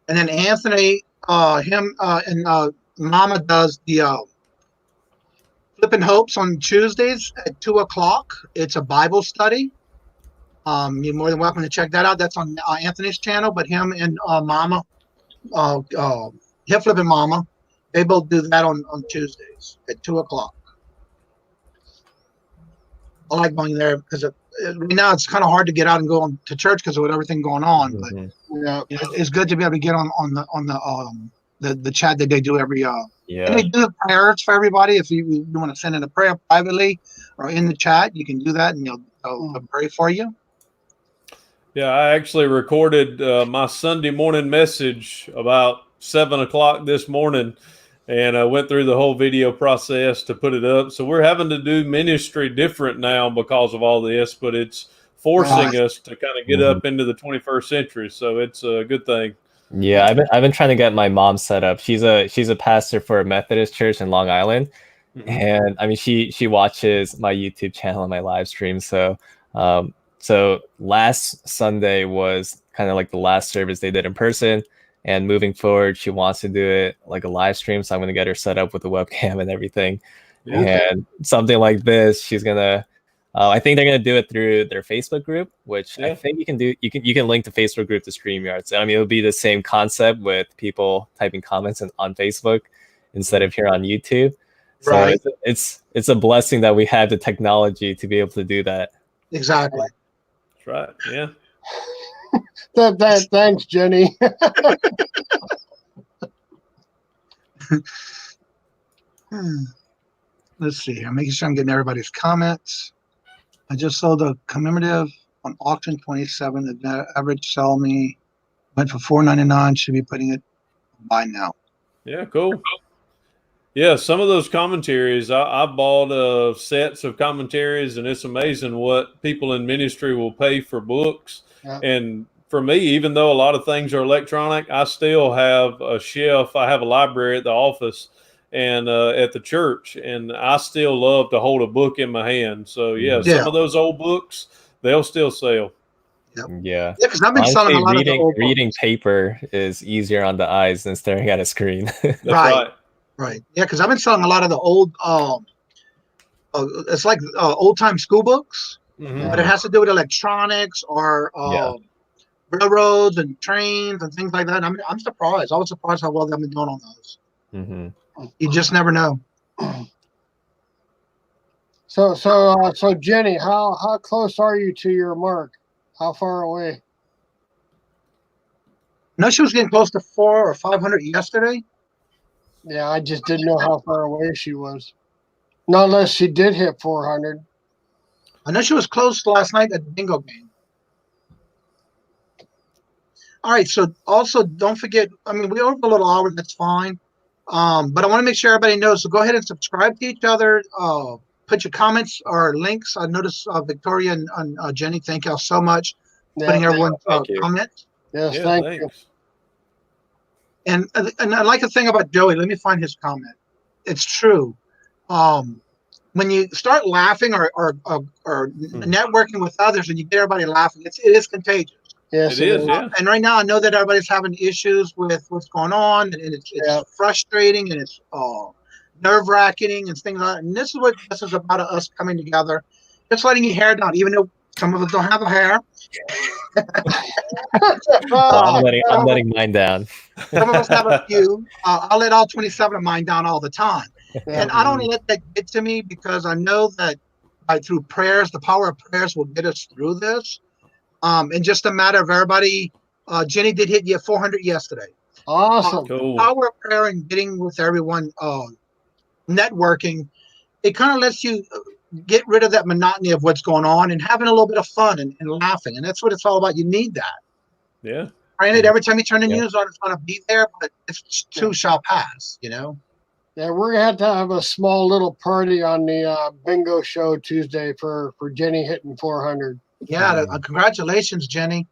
Speaker 1: And then Anthony, and Mama does the Flipping Hopes on Tuesdays at 2:00. It's a Bible study. You're more than welcome to check that out. That's on Anthony's channel, but him and Mama, Hip Flipping Mama, they both do that on Tuesdays at 2:00. I like going there because right now it's kind of hard to get out and go to church because of everything going on.
Speaker 5: Mm-hmm.
Speaker 1: But it's good to be able to get on the chat that they do every and they do prayers for everybody. If you want to send in a prayer privately or in the chat, you can do that, and they'll pray for you.
Speaker 2: Yeah, I actually recorded my Sunday morning message about 7:00 this morning, and I went through the whole video process to put it up. So we're having to do ministry different now because of all this, but it's forcing us to kind of get up into the 21st century. So it's a good thing.
Speaker 5: Yeah, I've been trying to get my mom set up. She's a pastor for a Methodist church in Long Island, and I mean she watches my YouTube channel and my live stream. So so last Sunday was kind of like the last service they did in person, and moving forward, she wants to do it like a live stream. So I'm gonna get her set up with a webcam and everything. And something like this, she's gonna. I think they're gonna do it through their Facebook group, which I think you can do. You can link the Facebook group to StreamYard. So I mean, it'll be the same concept with people typing comments on Facebook instead of here on YouTube. So it's a blessing that we have the technology to be able to do that.
Speaker 1: Exactly.
Speaker 2: That's right. Yeah.
Speaker 3: Thanks, Jenny.
Speaker 1: Let's see here. I'm making sure I'm getting everybody's comments. I just sold a commemorative on auction 27. The average sell me went for $4.99. Should be putting it buy now.
Speaker 2: Yeah, cool. Yeah, some of those commentaries, I bought sets of commentaries, and it's amazing what people in ministry will pay for books. Yeah. And for me, even though a lot of things are electronic, I still have a shelf. I have a library at the office and at the church, and I still love to hold a book in my hand. So, some of those old books, they'll still sell.
Speaker 1: Yep.
Speaker 5: Yeah,
Speaker 1: because I've been selling a lot of the old
Speaker 5: reading
Speaker 1: books.
Speaker 5: Paper is easier on the eyes than staring at a screen.
Speaker 2: That's right.
Speaker 1: Right. Yeah, because I've been selling a lot of the old, it's like old time school books, but it has to do with electronics or railroads and trains and things like that. I'm surprised. I was surprised how well they've been doing on those. You just never know.
Speaker 3: So Jenny, how close are you to your mark? How far away?
Speaker 1: No, she was getting close to 400 or 500 yesterday.
Speaker 3: Yeah, I just didn't know how far away she was. Not unless she did hit 400.
Speaker 1: I know she was close last night at the bingo game. All right, so also don't forget, I mean, we over a little hour, that's fine. But I want to make sure everybody knows, so go ahead and subscribe to each other. Put your comments or links. I noticed Victoria and Jenny, thank y'all so much for putting everyone's comments.
Speaker 3: Yes,
Speaker 2: Yeah,
Speaker 3: thank
Speaker 2: thanks.
Speaker 3: you.
Speaker 1: And I like the thing about Joey. Let me find his comment. It's true. When you start laughing or networking with others and you get everybody laughing, it is contagious.
Speaker 3: Yes,
Speaker 2: It is, yeah.
Speaker 1: And right now, I know that everybody's having issues with what's going on, and it's frustrating, and it's nerve-wracking and things like that. And this is what this is about, us coming together, just letting your hair down, even though some of us don't have a hair.
Speaker 5: Well, I'm letting mine down.
Speaker 1: Some of us have a few. I'll let all 27 of mine down all the time. And I don't let that get to me, because I know that through prayers, the power of prayers will get us through this. And just a matter of everybody. Jenny did hit you at 400 yesterday.
Speaker 3: Awesome.
Speaker 2: Cool.
Speaker 1: Power of prayer and getting with everyone, networking, it kind of lets you get rid of that monotony of what's going on and having a little bit of fun and laughing. And that's what it's all about. You need that.
Speaker 2: Yeah.
Speaker 1: Granted, every time you turn the news on, it's going to be there, but it's too shall pass, you know?
Speaker 3: Yeah, we're going to have a small little party on the bingo show Tuesday for Jenny hitting 400.
Speaker 1: Yeah, congratulations, Jenny.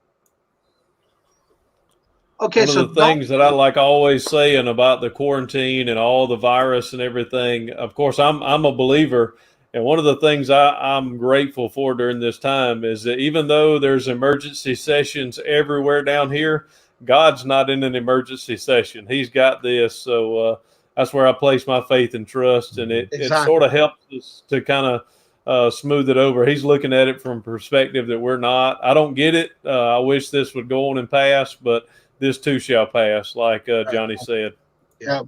Speaker 1: Okay,
Speaker 2: One of the things that I like always saying about the quarantine and all the virus and everything, of course, I'm a believer. And one of the things I'm grateful for during this time is that even though there's emergency sessions everywhere down here, God's not in an emergency session. He's got this. So that's where I place my faith and trust. And it sort of helps us to kind of smooth it over. He's looking at it from a perspective that we're not. I don't get it. I wish this would go on and pass, but this too shall pass, like Johnny said.
Speaker 3: Yeah.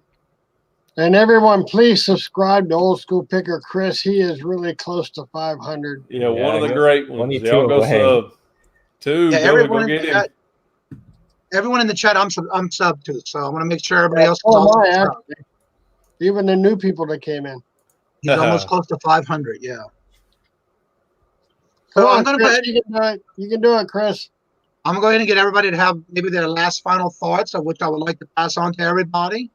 Speaker 3: And everyone, please subscribe to Old School Picker Chris. He is really close to 500.
Speaker 2: Yeah, one of the great ones. Y'all go sub. Go get him.
Speaker 1: Everyone in the chat, I'm sub to, so I want to make sure everybody else is
Speaker 3: also sub. Even the new people that came in.
Speaker 1: He's almost close to 500, yeah. So I'm going to go ahead.
Speaker 3: You can do it, Chris.
Speaker 1: I'm going to go ahead and get everybody to have maybe their last final thoughts, of which I would like to pass on to everybody.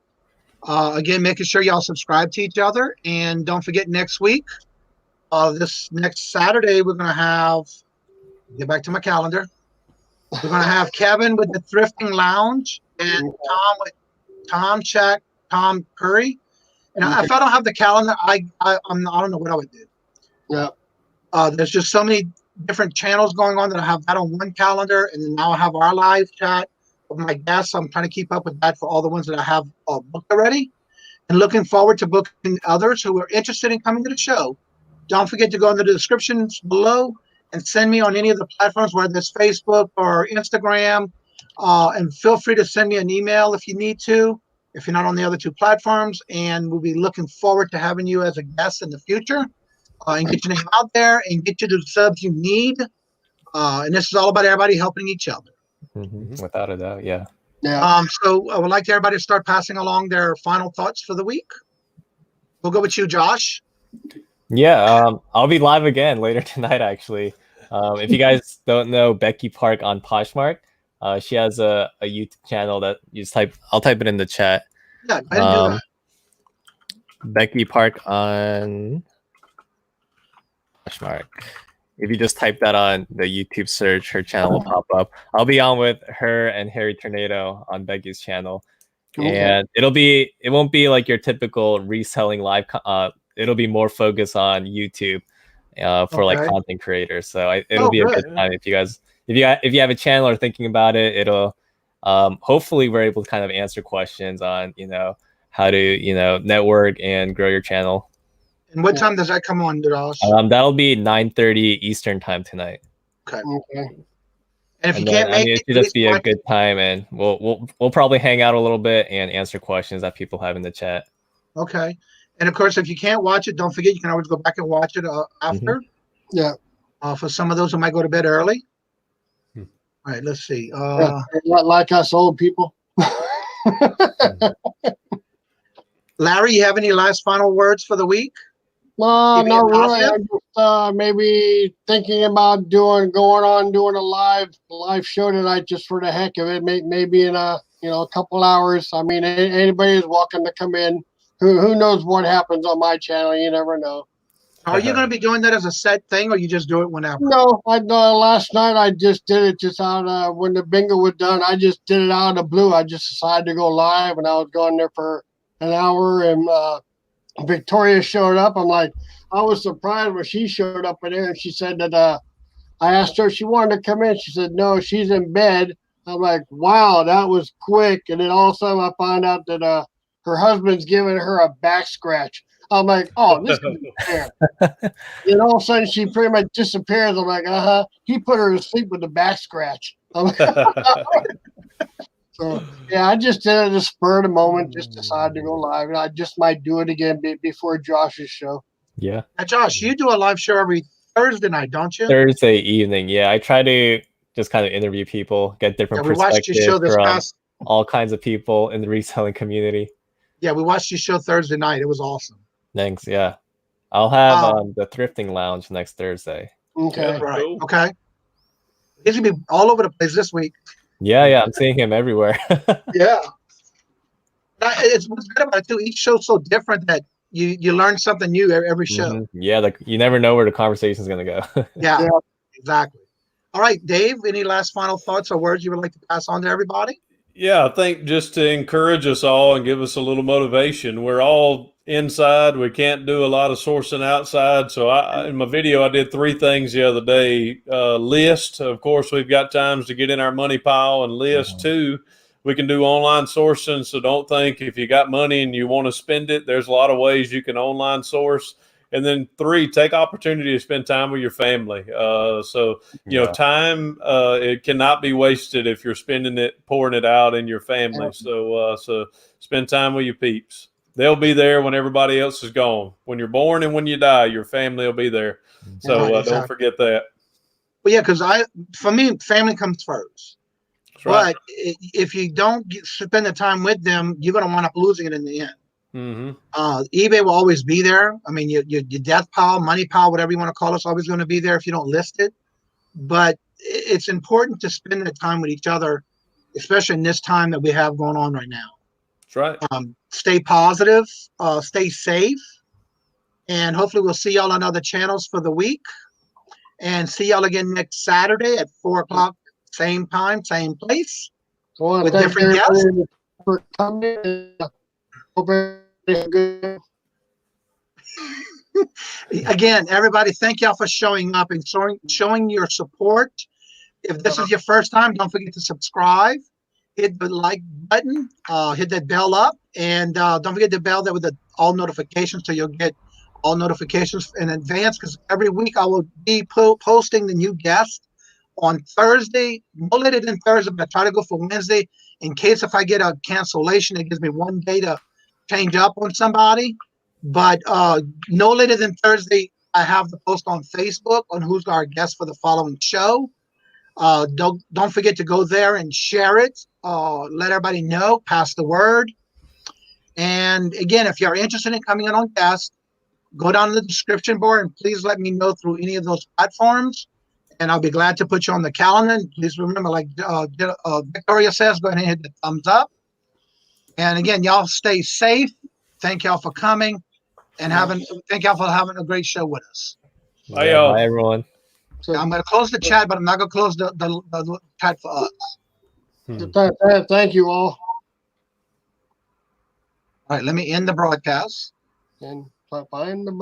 Speaker 1: Again, making sure y'all subscribe to each other. And don't forget, next week, this next Saturday, we're going to have, get back to my calendar, we're going to have Kevin with the Thrifting Lounge and Tom with Tom Curry. And if I don't have the calendar, I don't know what I would do.
Speaker 3: Yeah.
Speaker 1: There's just so many different channels going on that I have that on one calendar, and then now I have our live chat of my guests. I'm trying to keep up with that for all the ones that I have booked already, and looking forward to booking others who are interested in coming to the show. Don't forget to go in the descriptions below and send me on any of the platforms, whether it's Facebook or Instagram, and feel free to send me an email if you need to, if you're not on the other two platforms, and we'll be looking forward to having you as a guest in the future. And get your name out there and get you the subs you need. And this is all about everybody helping each other.
Speaker 5: Without a doubt, yeah.
Speaker 1: So I would like everybody to start passing along their final thoughts for the week. We'll go with you, Josh.
Speaker 5: Yeah, I'll be live again later tonight, actually. If you guys don't know Becky Park on Poshmark, she has a YouTube channel that you just type. I'll type it in the chat.
Speaker 1: Yeah, I didn't do that.
Speaker 5: Becky Park on Poshmark. If you just type that on the YouTube search, her channel will pop up. I'll be on with her and Harry Tornado on Becky's channel. And it won't be like your typical reselling live. It'll be more focused on YouTube for like content creators. So it'll be a good time if you have a channel or thinking about it. It'll hopefully we're able to kind of answer questions on how to network and grow your channel.
Speaker 1: And what time does that come on, Josh?
Speaker 5: That'll be 9:30 Eastern time tonight.
Speaker 1: Okay. And if you
Speaker 5: then,
Speaker 1: can't make
Speaker 5: it should just be a good time, and we'll probably hang out a little bit and answer questions that people have in the chat.
Speaker 1: Okay. And of course, if you can't watch it, don't forget you can always go back and watch it after.
Speaker 3: Yeah.
Speaker 1: For some of those who might go to bed early. All right. Let's see.
Speaker 3: Like us old people.
Speaker 1: Larry, you have any last final words for the week?
Speaker 3: No,
Speaker 1: Keeping it
Speaker 3: not really.
Speaker 1: positive?
Speaker 3: I'm just maybe thinking about doing a live show tonight just for the heck of it. Maybe in a couple hours. I mean, anybody is welcome to come in. Who knows what happens on my channel? You never know.
Speaker 1: Are you going to be doing that as a set thing, or you just do it whenever?
Speaker 3: No, last night I just did it just out when the bingo was done. I just did it out of the blue. I just decided to go live, and I was going there for an hour, and Victoria showed up. I was surprised when she showed up in there, and she said that I asked her if she wanted to come in. She said no, she's in bed. I'm like, wow, that was quick. And then all of a sudden I found out that her husband's giving her a back scratch. I'm like, oh, this isn't fair. Then all of a sudden she pretty much disappears. I'm like, he put her to sleep with the back scratch. I'm like, so yeah, I just did it at the spur of the moment, just decided to go live. And I just might do it again before Josh's show.
Speaker 5: Yeah.
Speaker 1: Now, Josh, you do a live show every Thursday night, don't you?
Speaker 5: Thursday evening. Yeah. I try to just kind of interview people, get different
Speaker 1: we watched your show
Speaker 5: perspectives
Speaker 1: this
Speaker 5: from
Speaker 1: past.
Speaker 5: all kinds of people in the reselling community.
Speaker 1: Yeah, we watched your show Thursday night. It was awesome.
Speaker 5: Thanks. Yeah. I'll have the thrifting lounge next Thursday.
Speaker 3: Okay.
Speaker 2: Yeah,
Speaker 1: Right.
Speaker 2: cool.
Speaker 1: Okay. He's gonna be all over the place this week.
Speaker 5: Yeah. I'm seeing him everywhere.
Speaker 1: Yeah. It's what's good about it too. Each show's so different that you learn something new every show.
Speaker 5: Mm-hmm. Yeah. Like you never know where the conversation is going to go.
Speaker 1: Yeah, exactly. All right, Dave, any last final thoughts or words you would like to pass on to everybody?
Speaker 2: Yeah, I think just to encourage us all and give us a little motivation. We're all inside. We can't do a lot of sourcing outside. So in my video, I did 3 things the other day. List, of course, we've got times to get in our money pile and list. 2, we can do online sourcing. So don't think if you got money and you want to spend it, there's a lot of ways you can online source. And then 3, take opportunity to spend time with your family. Time, it cannot be wasted if you're spending it, pouring it out in your family. So spend time with your peeps. They'll be there when everybody else is gone. When you're born and when you die, your family will be there. So
Speaker 1: Exactly.
Speaker 2: don't forget that.
Speaker 1: Well, yeah, because for me, family comes first.
Speaker 2: That's right.
Speaker 1: But if you don't spend the time with them, you're going to wind up losing it in the end.
Speaker 2: Mm-hmm.
Speaker 1: eBay will always be there. I mean, your death pile, money pile, whatever you want to call it, is always going to be there if you don't list it. But it's important to spend the time with each other, especially in this time that we have going on right now.
Speaker 2: That's right.
Speaker 1: Stay positive, stay safe, and hopefully we'll see y'all on other channels for the week. And see y'all again next Saturday at 4 o'clock, same time, same place, with different guests.
Speaker 3: For coming.
Speaker 1: Again, everybody, thank y'all for showing up and showing your support. If this is your first time, don't forget to subscribe, hit the like button, hit that bell up, and don't forget the bell there with the all notifications, so you'll get all notifications in advance, because every week I will be posting the new guest on Thursday, no later than Thursday, but I try to go for Wednesday in case if I get a cancellation, it gives me one day to change up on somebody. But no later than Thursday, I have the post on Facebook on who's our guest for the following show. Don't forget to go there and share it. Let everybody know, pass the word. And again, if you're interested in coming in on guest, go down to the description board and please let me know through any of those platforms, and I'll be glad to put you on the calendar. And please remember, like Victoria says, go ahead and hit the thumbs up. And again, y'all stay safe. Thank y'all for coming and thank y'all for having a great show with us.
Speaker 2: Bye, y'all.
Speaker 5: Bye, everyone.
Speaker 1: I'm going to close the chat, but I'm not going to close the chat for us.
Speaker 3: Thank you all.
Speaker 1: All right, let me end the broadcast.
Speaker 3: And find the